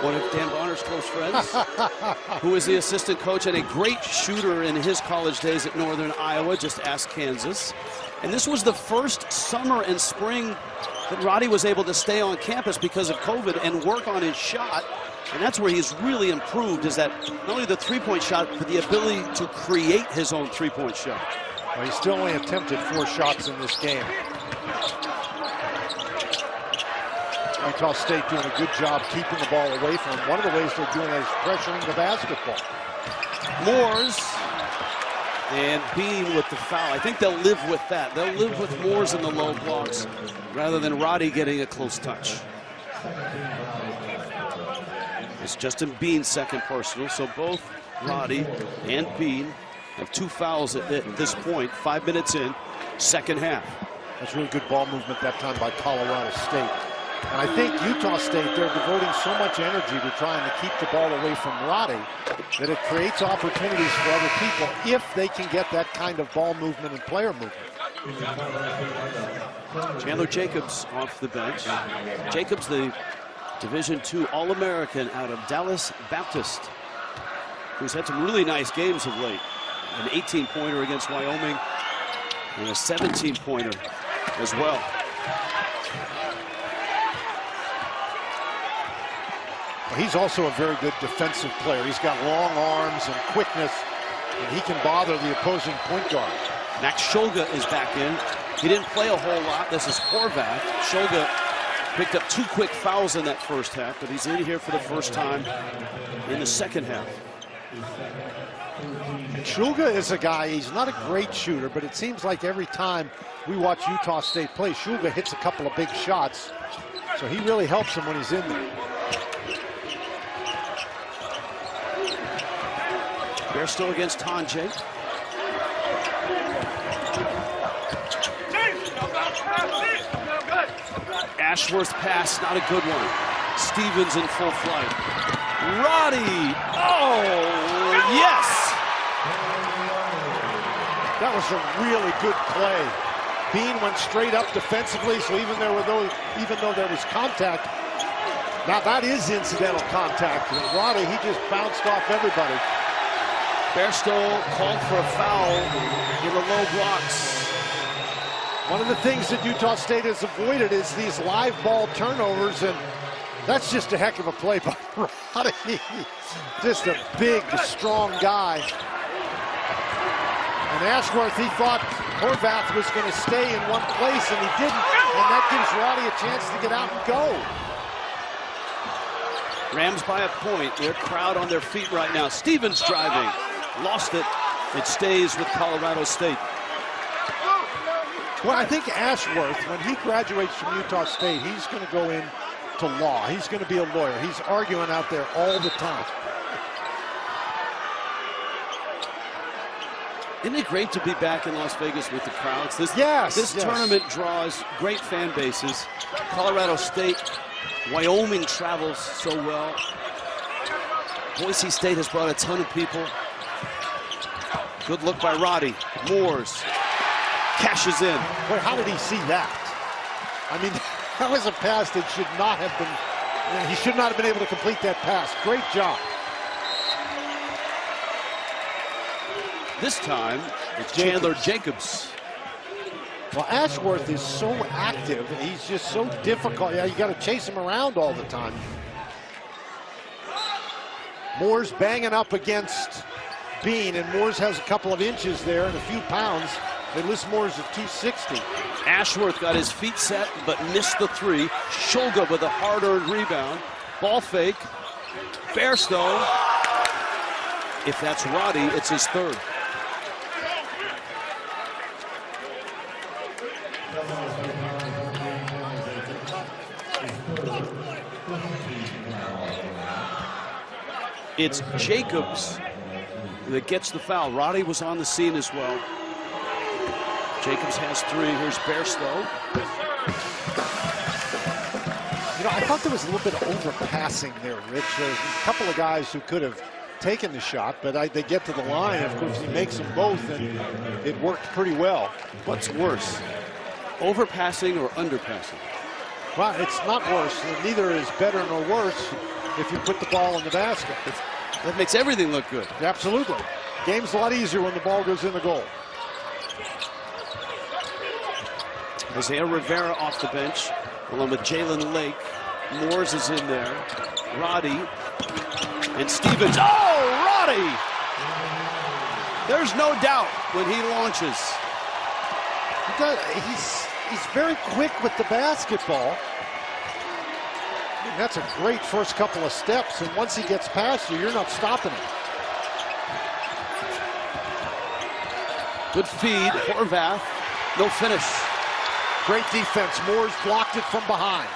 one of Dan Bonner's close friends, who is the assistant coach and a great shooter in his college days at Northern Iowa. Just ask Kansas. And this was the first summer and spring that Roddy was able to stay on campus because of COVID and work on his shot. And that's where he's really improved, is that not only the three-point shot, but the ability to create his own three-point shot. Well, he still only attempted 4 shots in this game. Utah State doing a good job keeping the ball away from him. One of the ways they're doing it is pressuring the basketball. Moores and Bean with the foul. I think they'll live with that. They'll live with Moores in the low blocks rather than Roddy getting a close touch. It's Justin Bean's second personal, so both Roddy and Bean have 2 fouls at this point. 5 minutes in, second half. That's really good ball movement that time by Colorado State. And I think Utah State, they're devoting so much energy to trying to keep the ball away from Roddy that it creates opportunities for other people if they can get that kind of ball movement and player movement. Chandler Jacobs off the bench. Jacobs, the Division II All-American out of Dallas Baptist, who's had some really nice games of late. An 18-pointer against Wyoming and a 17-pointer as well. He's also a very good defensive player. He's got long arms and quickness, and he can bother the opposing point guard. Max Shulga is back in. He didn't play a whole lot. This is Horvath. Shulga picked up 2 quick fouls in that first half, but he's in here for the first time in the second half. And Shulga is a guy, he's not a great shooter, but it seems like every time we watch Utah State play, Shulga hits a couple of big shots. So he really helps him when he's in there. They're still against Tanjay. Ashworth's pass, not a good one. Stevens in full flight. Roddy, oh, yes! That was a really good play. Bean went straight up defensively, so even though there was contact, now that is incidental contact. And Roddy, he just bounced off everybody. Bairstow called for a foul in the low blocks. One of the things that Utah State has avoided is these live ball turnovers, and that's just a heck of a play by Roddy. Just a big, strong guy. And Ashworth, he thought Horvath was going to stay in one place, and he didn't. And that gives Roddy a chance to get out and go. Rams by a point. Their crowd on their feet right now. Stevens driving. Lost it. It stays with Colorado State. Well, I think Ashworth, when he graduates from Utah State, he's going to go into law. He's going to be a lawyer. He's arguing out there all the time. Isn't it great to be back in Las Vegas with the crowds? This Yes. tournament draws great fan bases. Colorado State, Wyoming travels so well. Boise State has brought a ton of people. Good look by Roddy. Moores cashes in. Boy, how did he see that? I mean, that was a pass that should not have been, he should not have been able to complete that pass. Great job. This time, it's Chandler Jacobs. Well, Ashworth is so active. He's just so difficult. Yeah, you got to chase him around all the time. Moore's banging up against Bean, and Moores has a couple of inches there and a few pounds. They list Moores at 260. Ashworth got his feet set, but missed the three. Shulga with a hard-earned rebound. Ball fake. Bairstow. If that's Roddy, it's his third. It's Jacobs that gets the foul. Roddy was on the scene as well. Jacobs has three. Here's Bairstow. You know, I thought there was a little bit of overpassing there, Rich. There's a couple of guys who could have taken the shot, but they get to the line. Of course, he makes them both, and it worked pretty well. What's worse, overpassing or underpassing? Well, it's not worse. Neither is better nor worse if you put the ball in the basket. That makes everything look good. Absolutely. Game's a lot easier when the ball goes in the goal. Isaiah Rivera off the bench, along with Jalen Lake. Moores is in there. Roddy and Stevens. Oh, Roddy! There's no doubt when he launches. He's very quick with the basketball. That's a great first couple of steps, and once he gets past you, you're not stopping him. Good feed, Horvath, no finish. Great defense. Moores blocked it from behind.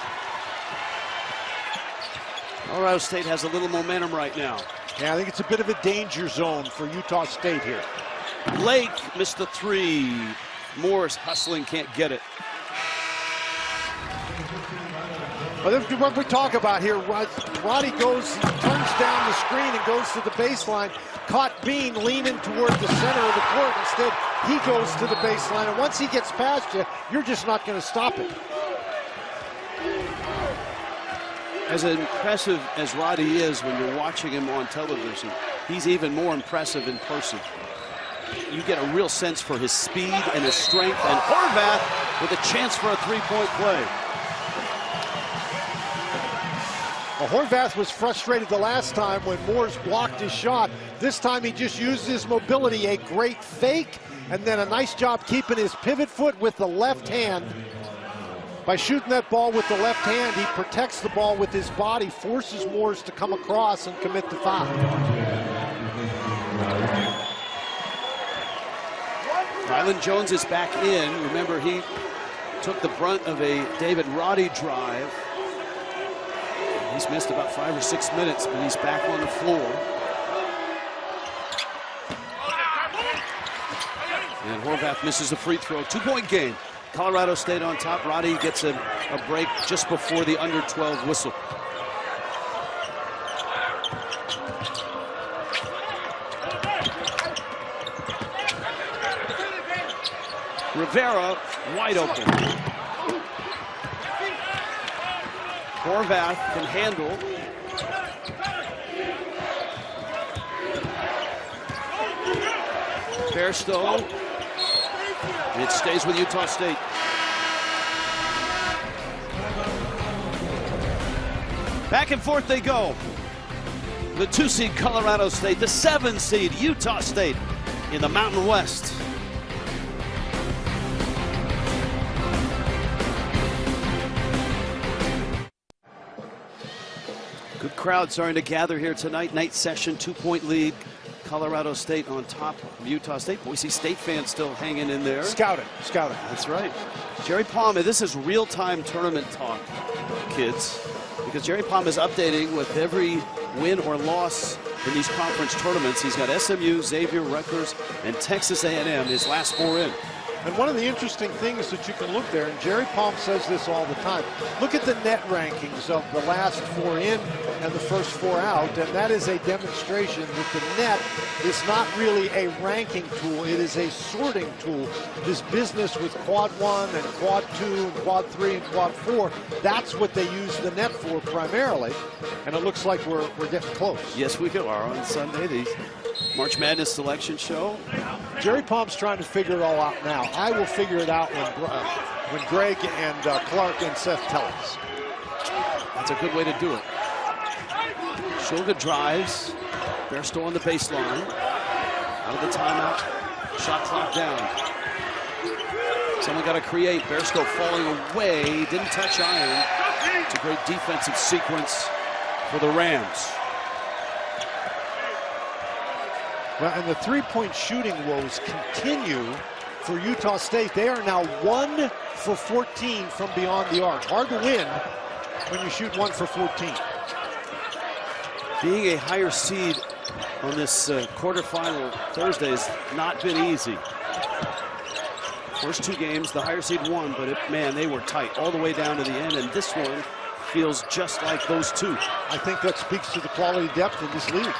Colorado State has a little momentum right now. Yeah, I think it's a bit of a danger zone for Utah State here. Lake missed the three. Morris hustling, can't get it. Well, what we talk about here, Roddy goes, turns down the screen and goes to the baseline. Caught Bean leaning toward the center of the court. Instead, he goes to the baseline, and once he gets past you, you're just not going to stop it. As impressive as Roddy is when you're watching him on television, he's even more impressive in person. You get a real sense for his speed and his strength, and Horvath with a chance for a three-point play. Well, Horvath was frustrated the last time when Moores blocked his shot. This time he just used his mobility, a great fake, and then a nice job keeping his pivot foot with the left hand. By shooting that ball with the left hand, he protects the ball with his body, forces Moores to come across and commit the foul. Rylan Jones is back in. Remember, he took the brunt of a David Roddy drive. He's missed about 5 or 6 minutes, but he's back on the floor. And Horvath misses a free throw. 2-point game. Colorado State on top. Roddy gets a break just before the under 12 whistle. Rivera wide open. Horvath can handle. Bairstow. It stays with Utah State. Back and forth they go. The 2-seed Colorado State, the 7-seed Utah State in the Mountain West. Good crowd starting to gather here tonight. Night session, 2-point lead. Colorado State on top of Utah State. Boise State fans still hanging in there. Scouting. That's right. Jerry Palm, this is real-time tournament talk, kids, because Jerry Palm is updating with every win or loss in these conference tournaments. He's got SMU, Xavier, Rutgers, and Texas A&M, his last 4 in. And one of the interesting things that you can look there, and Jerry Palm says this all the time, look at the net rankings of the last 4 in and the first 4 out, and that is a demonstration that the net is not really a ranking tool, it is a sorting tool. This business with quad 1 and quad 2 and quad 3 and quad 4, that's what they use the net for primarily, and it looks like we're getting close. Yes, we are on Sunday, the March Madness selection show. Jerry Palm's trying to figure it all out now. I will figure it out when Greg and Clark and Seth tell us. That's a good way to do it. Shulga drives. Bairstow on the baseline. Out of the timeout. Shot clock down. Someone got to create. Bairstow falling away. Didn't touch iron. It's a great defensive sequence for the Rams. Well, and the three-point shooting woes continue for Utah State. They are now 1 for 14 from beyond the arc. Hard to win when you shoot 1 for 14. Being a higher seed on this quarterfinal Thursday has not been easy. First 2 games, the higher seed won, but man, they were tight all the way down to the end, and this one feels just like those 2. I think that speaks to the quality depth of this league.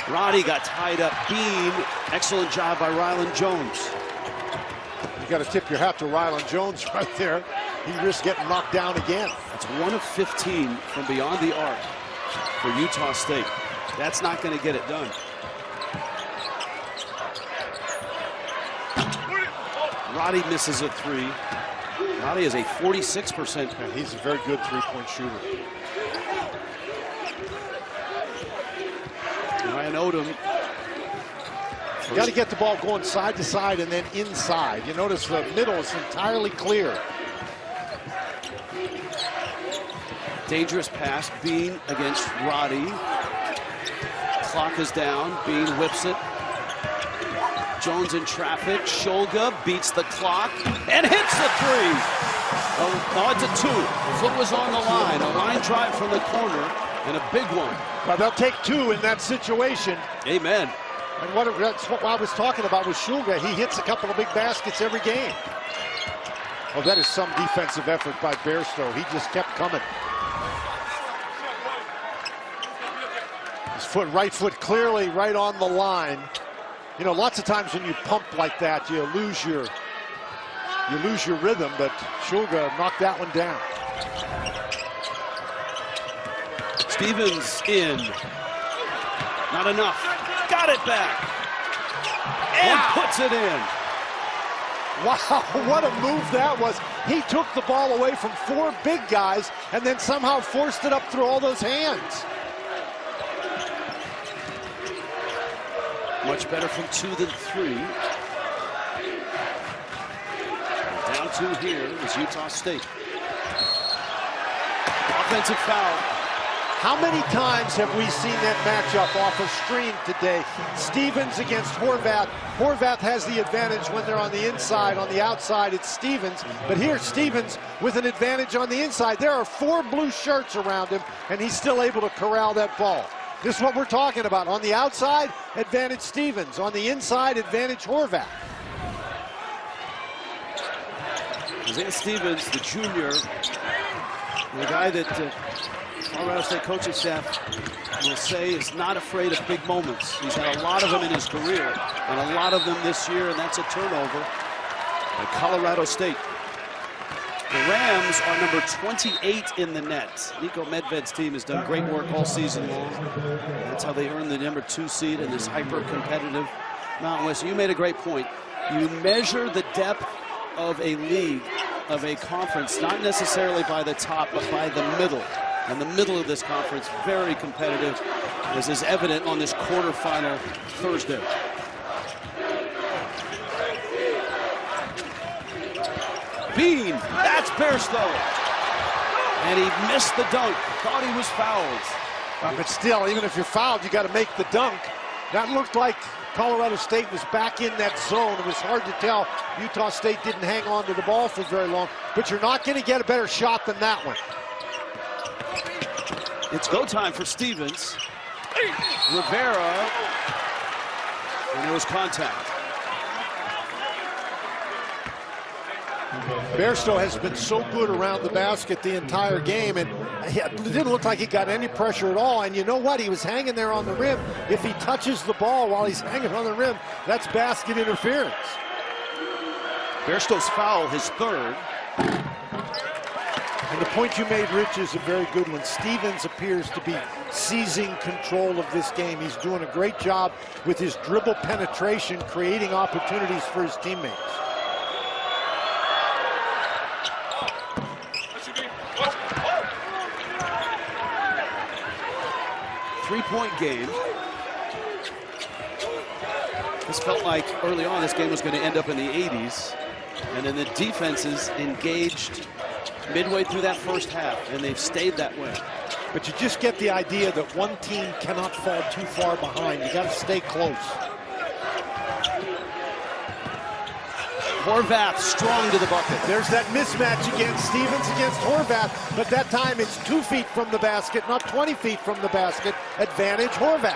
Roddy got tied up. Bean, excellent job by Rylan Jones. You got to tip your hat to Rylan Jones right there. he risks getting knocked down again. It's 1 of 15 from beyond the arc for Utah State. That's not going to get it done. Roddy misses a 3. Roddy is a 46%. And he's a very good three-point shooter. Ryan Odom. You got to get the ball going side to side and then inside. You notice the middle is entirely clear. Dangerous pass. Bean against Roddy. Clock is down. Bean whips it. Jones in traffic. Shulga beats the clock and hits the 3. Oh, it's a 2. Foot was on the line. A line drive from the corner and a big one. Well, they'll take 2 in that situation. Amen. And that's what I was talking about with Shulga. He hits a couple of big baskets every game. Oh, that is some defensive effort by Bairstow. He just kept coming. His right foot clearly right on the line. You know, lots of times when you pump like that, you lose your rhythm, but Shulga knocked that one down. Stevens in. Not enough. Got it back. And puts it in. Wow, what a move that was. He took the ball away from 4 big guys and then somehow forced it up through all those hands. Much better from 2 than 3. Down 2 here is Utah State. Offensive foul. How many times have we seen that matchup off a screen today? Stevens against Horvath. Horvath has the advantage when they're on the inside. On the outside, it's Stevens. But here, Stevens with an advantage on the inside. There are 4 blue shirts around him, and he's still able to corral that ball. This is what we're talking about. On the outside, advantage Stevens. On the inside, advantage Horvath. Isaiah Stevens, the junior, the guy that Colorado State coaching staff will say is not afraid of big moments. He's had a lot of them in his career, and a lot of them this year, and that's a turnover by Colorado State. The Rams are number 28 in the net. Nico Medved's team has done great work all season long. That's how they earned the number 2 seed in this hyper-competitive Mountain West. You made a great point. You measure the depth of a league, of a conference, not necessarily by the top, but by the middle. And the middle of this conference, very competitive, as is evident on this quarterfinal Thursday. Bean, that's Bairstow. And he missed the dunk. Thought he was fouled. But still, even if you're fouled, you got to make the dunk. That looked like Colorado State was back in that zone. It was hard to tell. Utah State didn't hang on to the ball for very long. But you're not going to get a better shot than that one. It's go time for Stevens. Rivera. And there was contact. Bairstow has been so good around the basket the entire game, and it didn't look like he got any pressure at all. And you know what? He was hanging there on the rim. If he touches the ball while he's hanging on the rim, that's basket interference. Bairstow's foul, his 3rd. And the point you made, Rich, is a very good one. Stevens appears to be seizing control of this game. He's doing a great job with his dribble penetration, creating opportunities for his teammates. Three-point game. This felt like early on this game was going to end up in the 80s. And then the defenses engaged midway through that first half, and they've stayed that way. But you just get the idea that one team cannot fall too far behind. You got to stay close. Horvath strong to the bucket. There's that mismatch again. Stevens against Horvath, but that time it's 2 feet from the basket, not 20 feet from the basket. Advantage Horvath.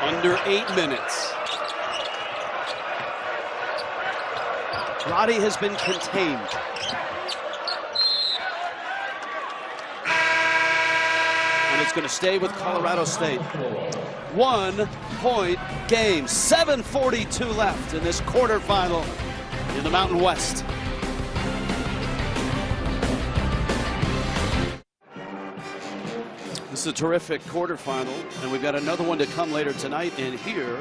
Under 8 minutes. Roddy has been contained. 1 And it's going to stay with Colorado State. 1 point game. 7:42 left in this quarterfinal in the Mountain West. This is a terrific quarterfinal, and we've got another one to come later tonight. And here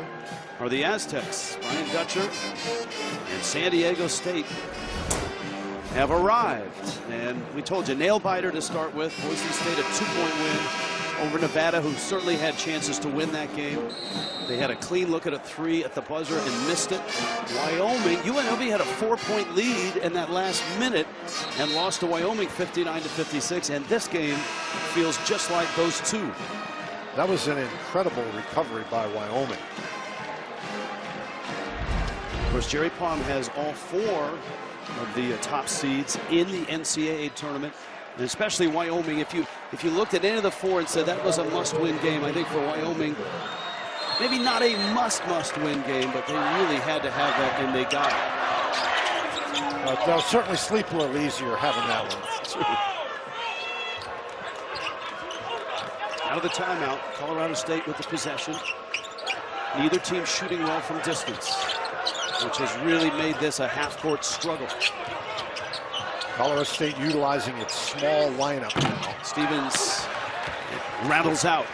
are the Aztecs. Brian Dutcher and San Diego State have arrived. And we told you, nail biter to start with. Boise State a 2-point win over Nevada, who certainly had chances to win that game. They had a clean look at a 3 at the buzzer and missed it. Wyoming, UNLV had a 4-point lead in that last minute and lost to Wyoming 59-56. And this game feels just like those two. That was an incredible recovery by Wyoming. Of course, Jerry Palm has all 4 of the top seeds in the NCAA tournament, and especially Wyoming. If you looked at any of the 4 and said that was a must-win game, I think for Wyoming, maybe not a must-win game, but they really had to have that, and they got it. They'll certainly sleep a little easier having that one. Out of the timeout, Colorado State with the possession. Neither team shooting well from distance, which has really made this a half-court struggle. Colorado State utilizing its small lineup now. Stevens rattles out.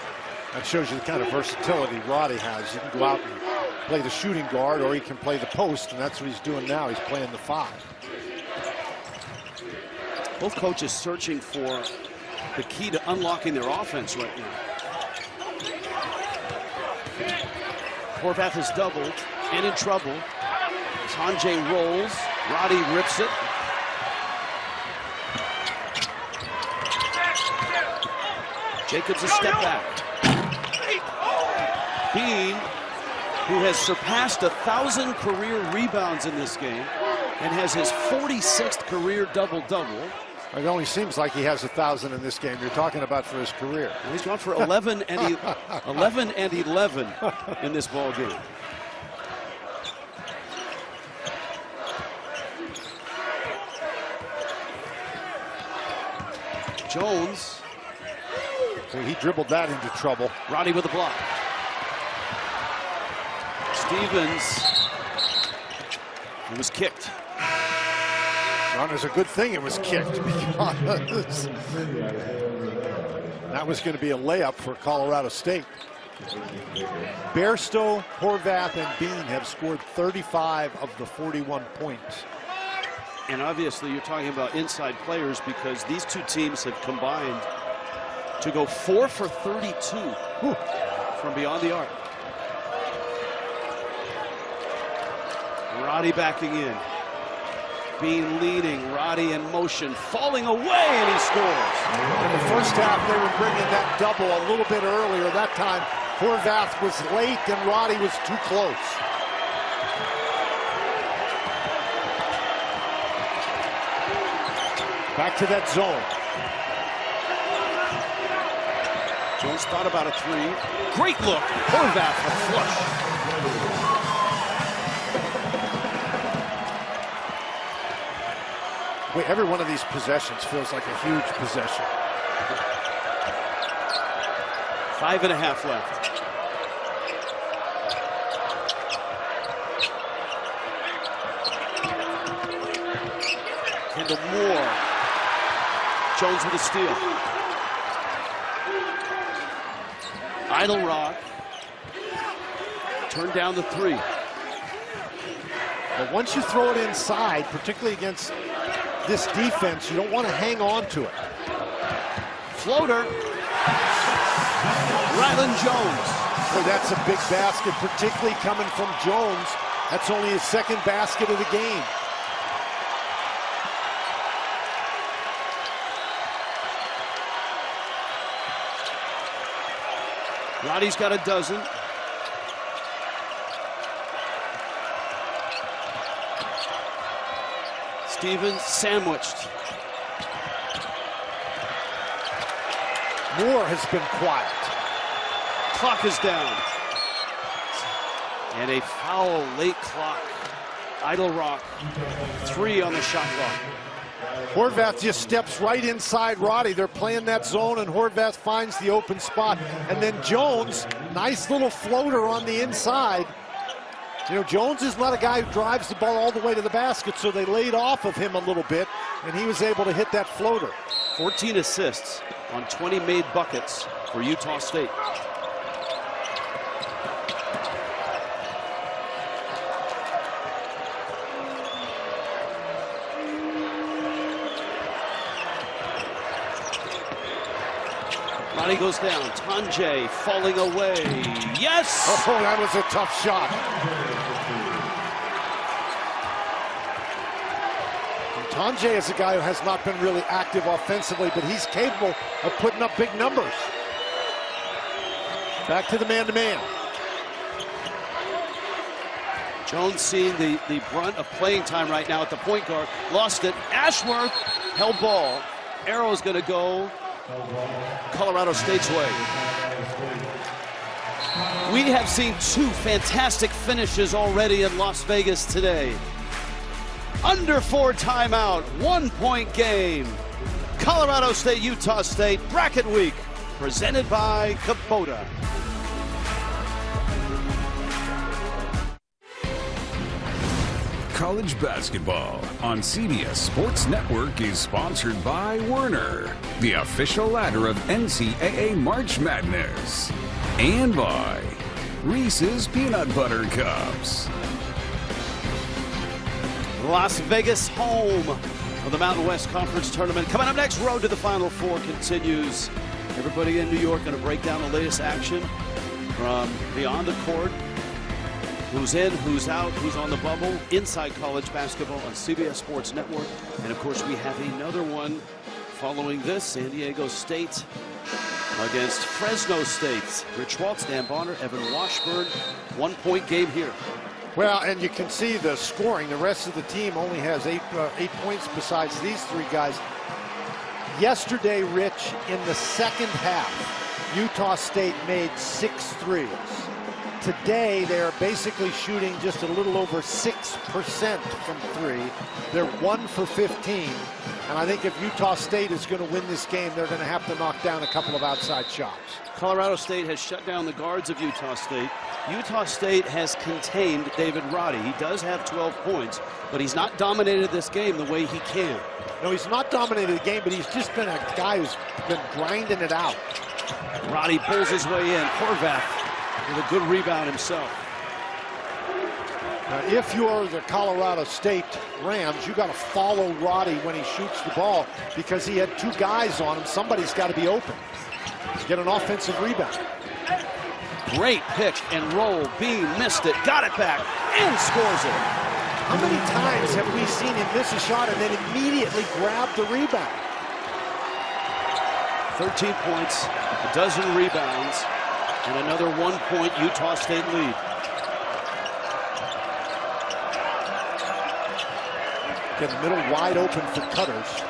That shows you the kind of versatility Roddy has. He can go out and play the shooting guard, or he can play the post, and that's what he's doing now. He's playing the 5. Both coaches searching for the key to unlocking their offense right now. Horvath is doubled and in trouble. Sanjay rolls. Roddy rips it. Jacobs a step back. Bean, who has surpassed 1,000 career rebounds in this game and has his 46th career double-double. It only seems like he has 1,000 in this game. You're talking about for his career. And he's gone for 11 and 11 in this ball game. Jones. So he dribbled that into trouble. Roddy with a block. Stevens. It was kicked. Ron, it's a good thing it was kicked, because that was going to be a layup for Colorado State. Bairstow, Horvath, and Bean have scored 35 of the 41 points. And obviously you're talking about inside players, because these two teams have combined to go 4 for 32 from beyond the arc. Roddy backing in. Bean leading, Roddy in motion, falling away, and he scores. In the first half, they were bringing that double a little bit earlier. That time, Horvath was late and Roddy was too close. Back to that zone. Jones thought about a 3. Great look. Horvath a flush. Wait, every one of these possessions feels like a huge possession. 5.5 left. Kendall Moore. Jones with a steal. Idle Rock. Turned down the 3. But once you throw it inside, particularly against this defense, you don't want to hang on to it. Floater. Rylan Jones. Boy, that's a big basket, particularly coming from Jones. That's only his 2nd basket of the game. Roddy's got a dozen. Stevens sandwiched. Moore has been quiet. Clock is down. And a foul late clock. Idle Rock. 3 on the shot clock. Horvath just steps right inside Roddy. They're playing that zone, and Horvath finds the open spot. And then Jones, nice little floater on the inside. You know, Jones is not a guy who drives the ball all the way to the basket, so they laid off of him a little bit, and he was able to hit that floater. 14 assists on 20 made buckets for Utah State. Roddy goes down. Tanjay falling away. Yes! Oh, that was a tough shot. And Tanjay is a guy who has not been really active offensively, but he's capable of putting up big numbers. Back to the man-to-man. Jones seeing the brunt of playing time right now at the point guard. Lost it. Ashworth held ball. Arrow's going to go Colorado State's way. We have seen two fantastic finishes already in Las Vegas today. Under 4 timeout, 1-point game. Colorado State, Utah State, bracket week, presented by Kubota. College basketball on CBS Sports Network is sponsored by Werner, the official ladder of NCAA March Madness, and by Reese's Peanut Butter Cups. Las Vegas, home of the Mountain West Conference Tournament. Coming up next, Road to the Final Four continues. Everybody in New York going to break down the latest action from beyond the court. Who's in, who's out, who's on the bubble, inside college basketball on CBS Sports Network. And of course, we have another one following this. San Diego State against Fresno State. Rich Waltz, Dan Bonner, Evan Washburn. 1-point game here. Well, and you can see the scoring. The rest of the team only has eight points besides these 3 guys. Yesterday, Rich, in the second half, Utah State made 6 threes. Today, they're basically shooting just a little over 6% from 3. They're 1 for 15. And I think if Utah State is going to win this game, they're going to have to knock down a couple of outside shots. Colorado State has shut down the guards of Utah State. Utah State has contained David Roddy. He does have 12 points, but he's not dominated this game the way he can. No, he's not dominated the game, but he's just been a guy who's been grinding it out. Roddy pulls his way in. Horvath with a good rebound himself. Now, if you're the Colorado State Rams, you got to follow Roddy when he shoots the ball because he had 2 guys on him. Somebody's got to be open. Get an offensive rebound. Great pick and roll. Bean missed it, got it back, and scores it. How many times have we seen him miss a shot and then immediately grab the rebound? 13 points, a dozen rebounds, and another 1-point Utah State lead. Get the middle wide open for cutters.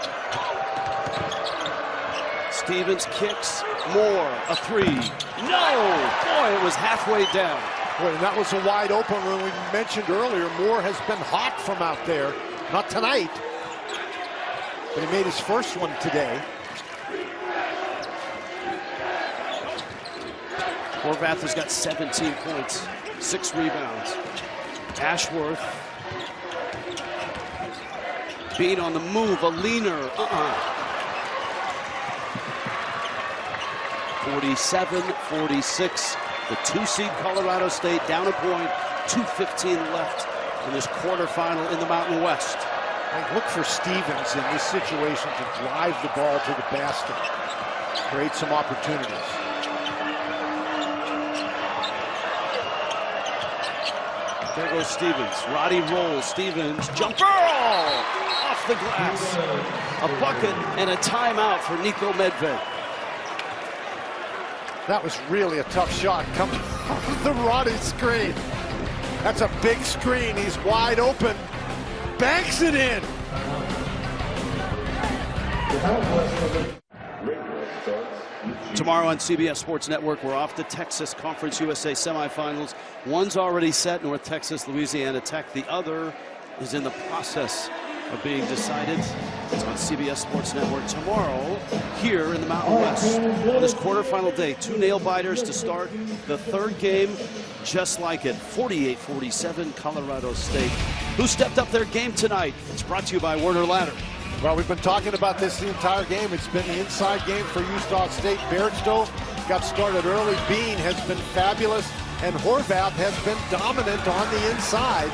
Stevens kicks. Moore, a 3. No! Boy, it was halfway down. Boy, that was a wide open one we mentioned earlier. Moore has been hot from out there. Not tonight, but he made his first one today. Horvath has got 17 points, 6 rebounds. Ashworth. Bean on the move, a leaner. 47-46. The 2-seed Colorado State down a point. 2:15 left in this quarterfinal in the Mountain West. Look for Stevens in this situation to drive the ball to the basket. Create some opportunities. There goes Stevens. Roddy rolls. Stevens, jumper off the glass. A bucket and a timeout for Niko Medved. That was really a tough shot coming off the Roddy screen. That's a big screen. He's wide open. Banks it in. Tomorrow on CBS Sports Network, we're off to Texas Conference USA semifinals. One's already set, North Texas, Louisiana Tech. The other is in the process are being decided. It's on CBS Sports Network tomorrow here in the Mountain West. On this quarterfinal day, 2 nail-biters to start the third game just like it. 48-47 Colorado State. Who stepped up their game tonight? It's brought to you by Werner Ladder. Well, we've been talking about this the entire game. It's been the inside game for Utah State. Bairstow got started early. Bean has been fabulous. And Horvath has been dominant on the inside.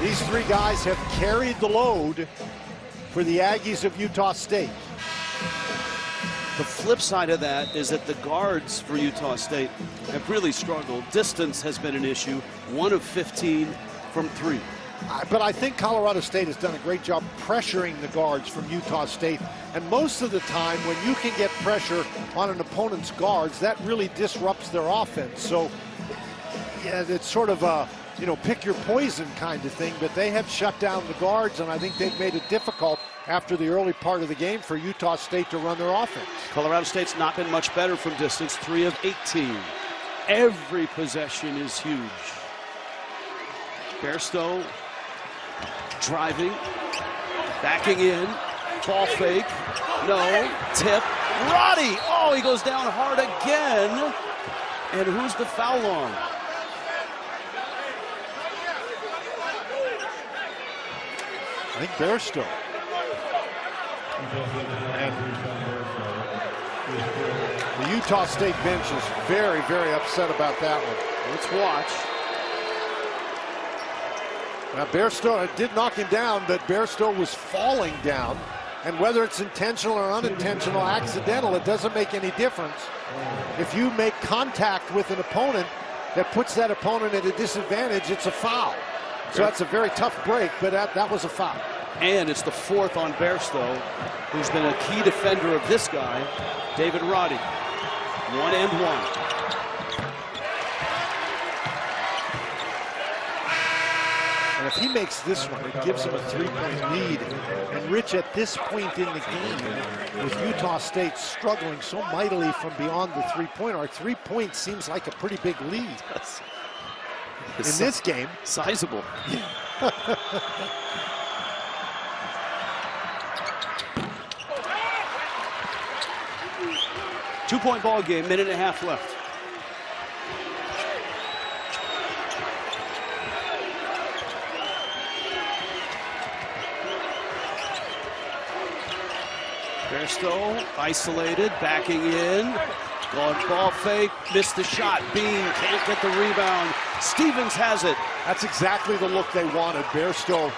These 3 guys have carried the load for the Aggies of Utah State. The flip side of that is that the guards for Utah State have really struggled. Distance has been an issue. 1 of 15 from 3. But I think Colorado State has done a great job pressuring the guards from Utah State. And most of the time, when you can get pressure on an opponent's guards, that really disrupts their offense. So, yeah, it's sort of a, you know, pick your poison kind of thing. But they have shut down the guards, and I think they've made it difficult after the early part of the game for Utah State to run their offense. Colorado State's not been much better from distance. 3 of 18. Every possession is huge. Bairstow driving, backing in, ball fake, no, tip, Roddy, oh, he goes down hard again, and who's the foul on? I think Bairstow. And the Utah State bench is very, very upset about that one. Let's watch. Now, Bairstow did knock him down, but Bairstow was falling down. And whether it's intentional or unintentional, accidental, it doesn't make any difference. If you make contact with an opponent that puts that opponent at a disadvantage, it's a foul. So that's a very tough break, but that was a foul. And it's the 4th on Bairstow, who's been a key defender of this guy, David Roddy. 1 and 1. And if he makes this one, it gives him a 3-point lead. And Rich, at this point in the game, with Utah State struggling so mightily from beyond the 3-point arc, 3 points seems like a pretty big lead in this game. Sizable. Two-point ball game, 1.5 minutes left. Bairstow isolated, backing in, going ball fake, missed the shot. Bean can't get the rebound. Stevens has it. That's exactly the look they wanted. Bairstow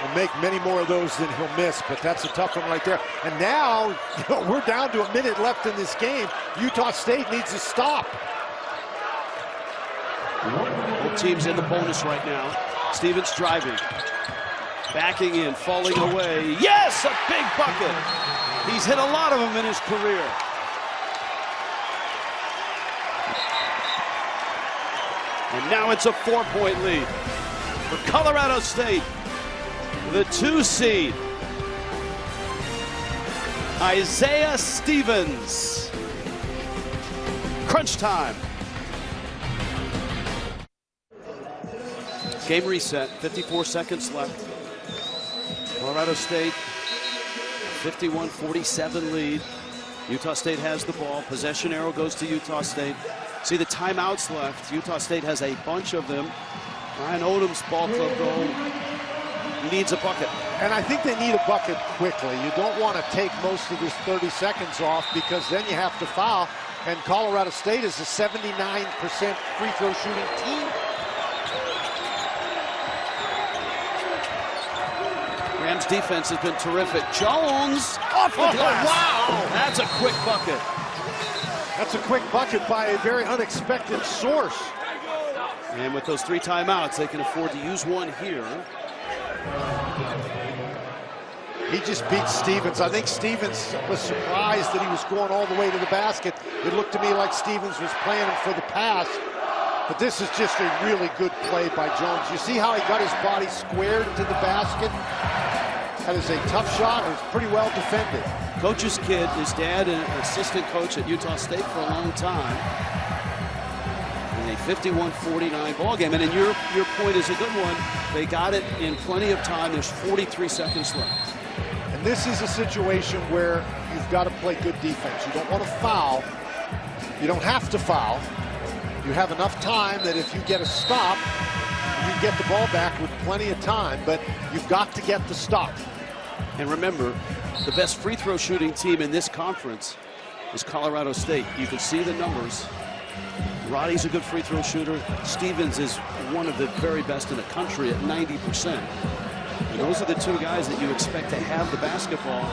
will make many more of those than he'll miss, but that's a tough one right there. And now, we're down to 1 minute left in this game. Utah State needs to stop. Both teams in the bonus right now. Stevens driving. Backing in, falling away. Yes, a big bucket. He's hit a lot of them in his career. And now it's a 4-point lead for Colorado State. The 2 seed, Isaiah Stevens. Crunch time. Game reset, 54 seconds left. Colorado State, 51-47 lead. Utah State has the ball. Possession arrow goes to Utah State. See the timeouts left. Utah State has a bunch of them. Ryan Odom's ball club goal needs a bucket. And I think they need a bucket quickly. You don't want to take most of this 30 seconds off because then you have to foul. And Colorado State is a 79% free throw shooting team. Rams defense has been terrific. Jones off the glass. Wow! That's a quick bucket. That's a quick bucket by a very unexpected source. And with those 3 timeouts, they can afford to use one here. He just beat Stevens. I think Stevens was surprised that he was going all the way to the basket. It looked to me like Stevens was planning for the pass. But this is just a really good play by Jones. You see how he got his body squared to the basket? That is a tough shot. It was pretty well defended. Coach's kid, his dad, an assistant coach at Utah State for a long time. And they 51-49 ball game. And your point is a good one. They got it in plenty of time. There's 43 seconds left. And this is a situation where you've got to play good defense. You don't want to foul. You don't have to foul. You have enough time that if you get a stop, you get the ball back with plenty of time, but you've got to get the stop. And remember, the best free throw shooting team in this conference is Colorado State. You can see the numbers. Roddy's a good free throw shooter. Stevens is one of the very best in the country at 90%. And those are the two guys that you expect to have the basketball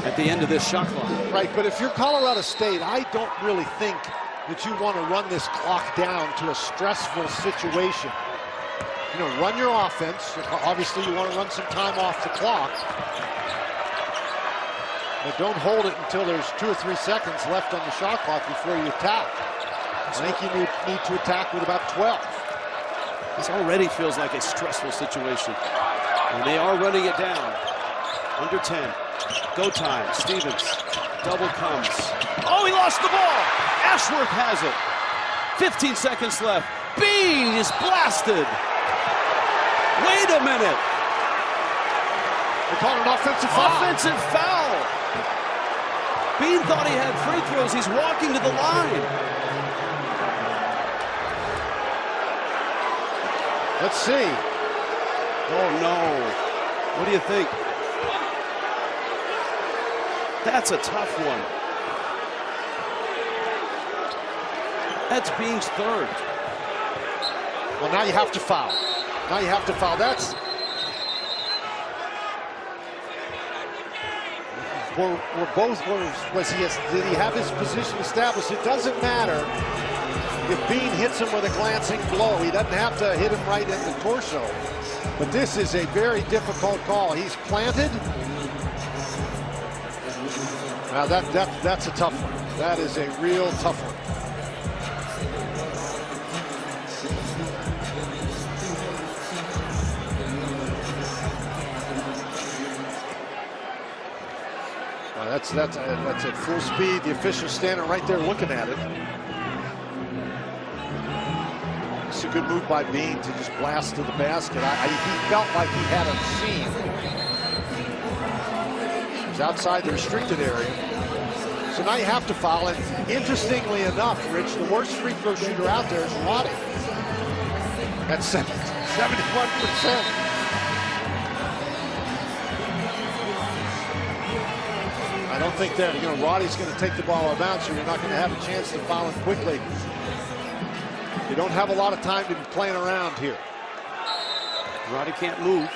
at the end of this shot clock. Right, but if you're Colorado State, I don't really think that you want to run this clock down to a stressful situation. You know, run your offense. Obviously, you want to run some time off the clock. But don't hold it until there's 2 or 3 seconds left on the shot clock before you attack. I think you need to attack with about 12. This already feels like a stressful situation. And they are running it down. Under 10. Go time. Stevens. Double comes. Oh, he lost the ball. Ashworth has it. 15 seconds left. Bean is blasted. Wait a minute. They call it an offensive foul. Offensive foul. Bean thought he had free throws. He's walking to the line. Let's see. Oh, no. What do you think? That's a tough one. That's Bean's third. Well, now you have to foul. Now you have to foul. That's... Did he have his position established? It doesn't matter if Bean hits him with a glancing blow. He doesn't have to hit him right in the torso. But this is a very difficult call. He's planted. Now that's a tough one. That is a real tough one. That's at full speed. The official's standing right there looking at it. It's a good move by Bean to just blast to the basket. He felt like he had a seam. He's outside the restricted area. So now you have to foul. And interestingly enough, Rich, the worst free throw shooter out there is Roddy. That's 71%. I don't think that, Roddy's going to take the ball out of bounds, so you're not going to have a chance to foul him quickly. You don't have a lot of time to be playing around here. Roddy can't move.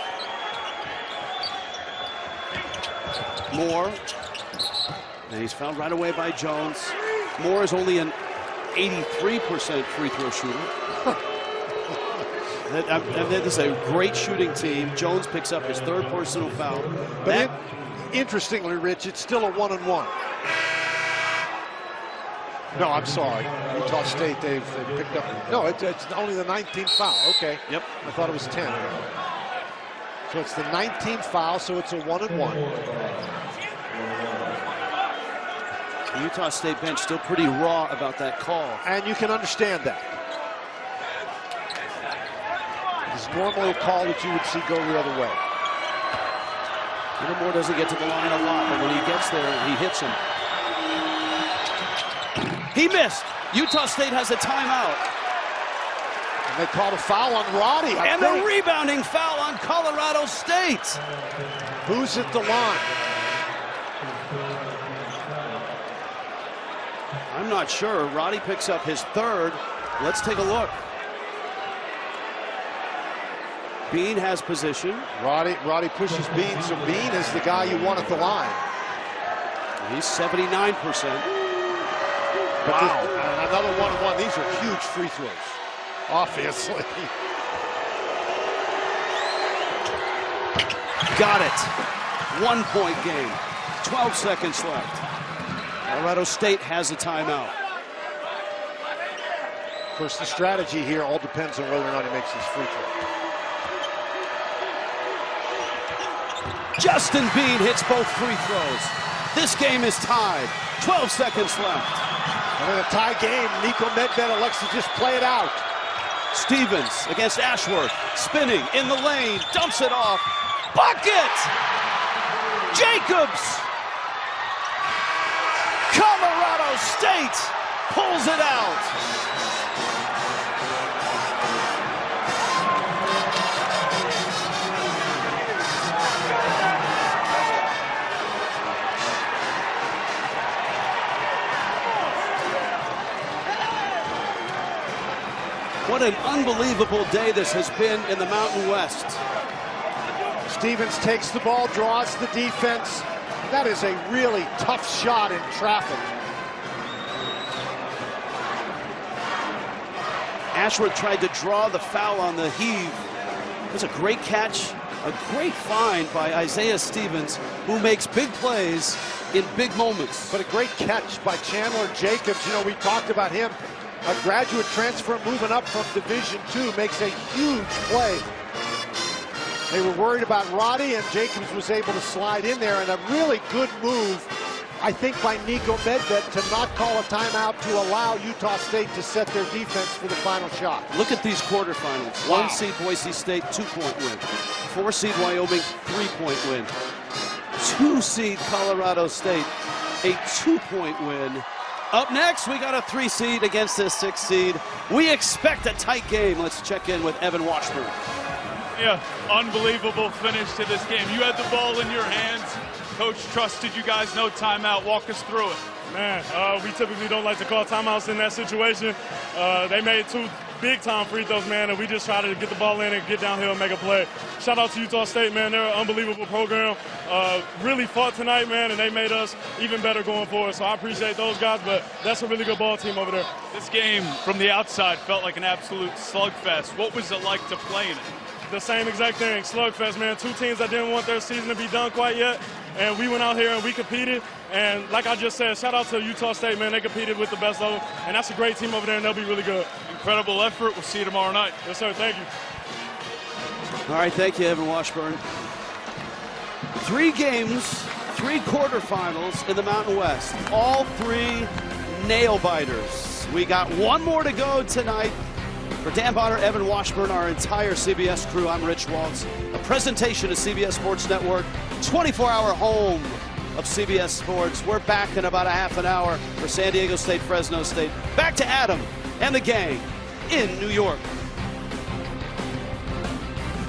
Moore. And he's fouled right away by Jones. Moore is only an 83% free throw shooter. This is a great shooting team. Jones picks up his third personal foul. But interestingly, Rich, it's still a 1-on-1. No, I'm sorry. Utah State, they've picked up. No, it's only the 19th foul. Okay. Yep. I thought it was 10. So it's the 19th foul, so it's a 1-on-1. The Utah State bench still pretty raw about that call. And you can understand that. It's normally a call that you would see go the other way. Moore doesn't get to the line a lot, but when he gets there, he hits him. He missed. Utah State has a timeout. And they called a foul on Roddy. The rebounding foul on Colorado State. Who's at the line? I'm not sure. Roddy picks up his third. Let's take a look. Bean has position. Roddy pushes Bean, so Bean is the guy you want at the line. He's 79%. But wow. Another 1-on-1. These are huge free throws, obviously. Got it. 1-point game. 12 seconds left. Colorado State has a timeout. Of course, the strategy here all depends on whether or not he makes this free throw. Justin Bean hits both free throws. This game is tied. 12 seconds left. And in a tie game, Nico Medved elects to just play it out. Stevens against Ashworth, spinning in the lane, dumps it off. Bucket! Jacobs! Colorado State pulls it out. What an unbelievable day this has been in the Mountain West. Stevens takes the ball, draws the defense. That is a really tough shot in traffic. Ashworth tried to draw the foul on the heave. It was a great catch, a great find by Isaiah Stevens, who makes big plays in big moments. But a great catch by Chandler Jacobs. You know, we talked about him. A graduate transfer moving up from Division II makes a huge play. They were worried about Roddy, and Jacobs was able to slide in there, and a really good move, I think, by Nico Medved to not call a timeout to allow Utah State to set their defense for the final shot. Look at these quarterfinals. Wow. 1 seed Boise State, 2-point win. 4 seed Wyoming, 3-point win. 2 seed Colorado State, a 2-point win. Up next, we got a 3 seed against a 6 seed. We expect a tight game. Let's check in with Evan Washburn. Yeah, unbelievable finish to this game. You had the ball in your hands. Coach trusted you guys, no timeout. Walk us through it. Man, we typically don't like to call timeouts in that situation. They made 2 big-time free throws, man, and we just try to get the ball in and get downhill and make a play. Shout out to Utah State, man. They're an unbelievable program. Really fought tonight, man, and they made us even better going forward. So I appreciate those guys, but that's a really good ball team over there. This game, from the outside, felt like an absolute slugfest. What was it like to play in it? The same exact thing, slugfest, man. 2 teams that didn't want their season to be done quite yet, and we went out here and we competed. And like I just said, shout out to Utah State, man. They competed with the best of them, and that's a great team over there, and they'll be really good. Incredible effort. We'll see you tomorrow night. Yes, sir. Thank you. All right, thank you, Evan Washburn. 3 games, 3 quarterfinals in the Mountain West. All 3 nail-biters. We got 1 more to go tonight. For Dan Bonner, Evan Washburn, our entire CBS crew, I'm Rich Waltz. A presentation of CBS Sports Network, 24-hour home of CBS Sports. We're back in about a half an hour for San Diego State, Fresno State. Back to Adam and the gang in New York.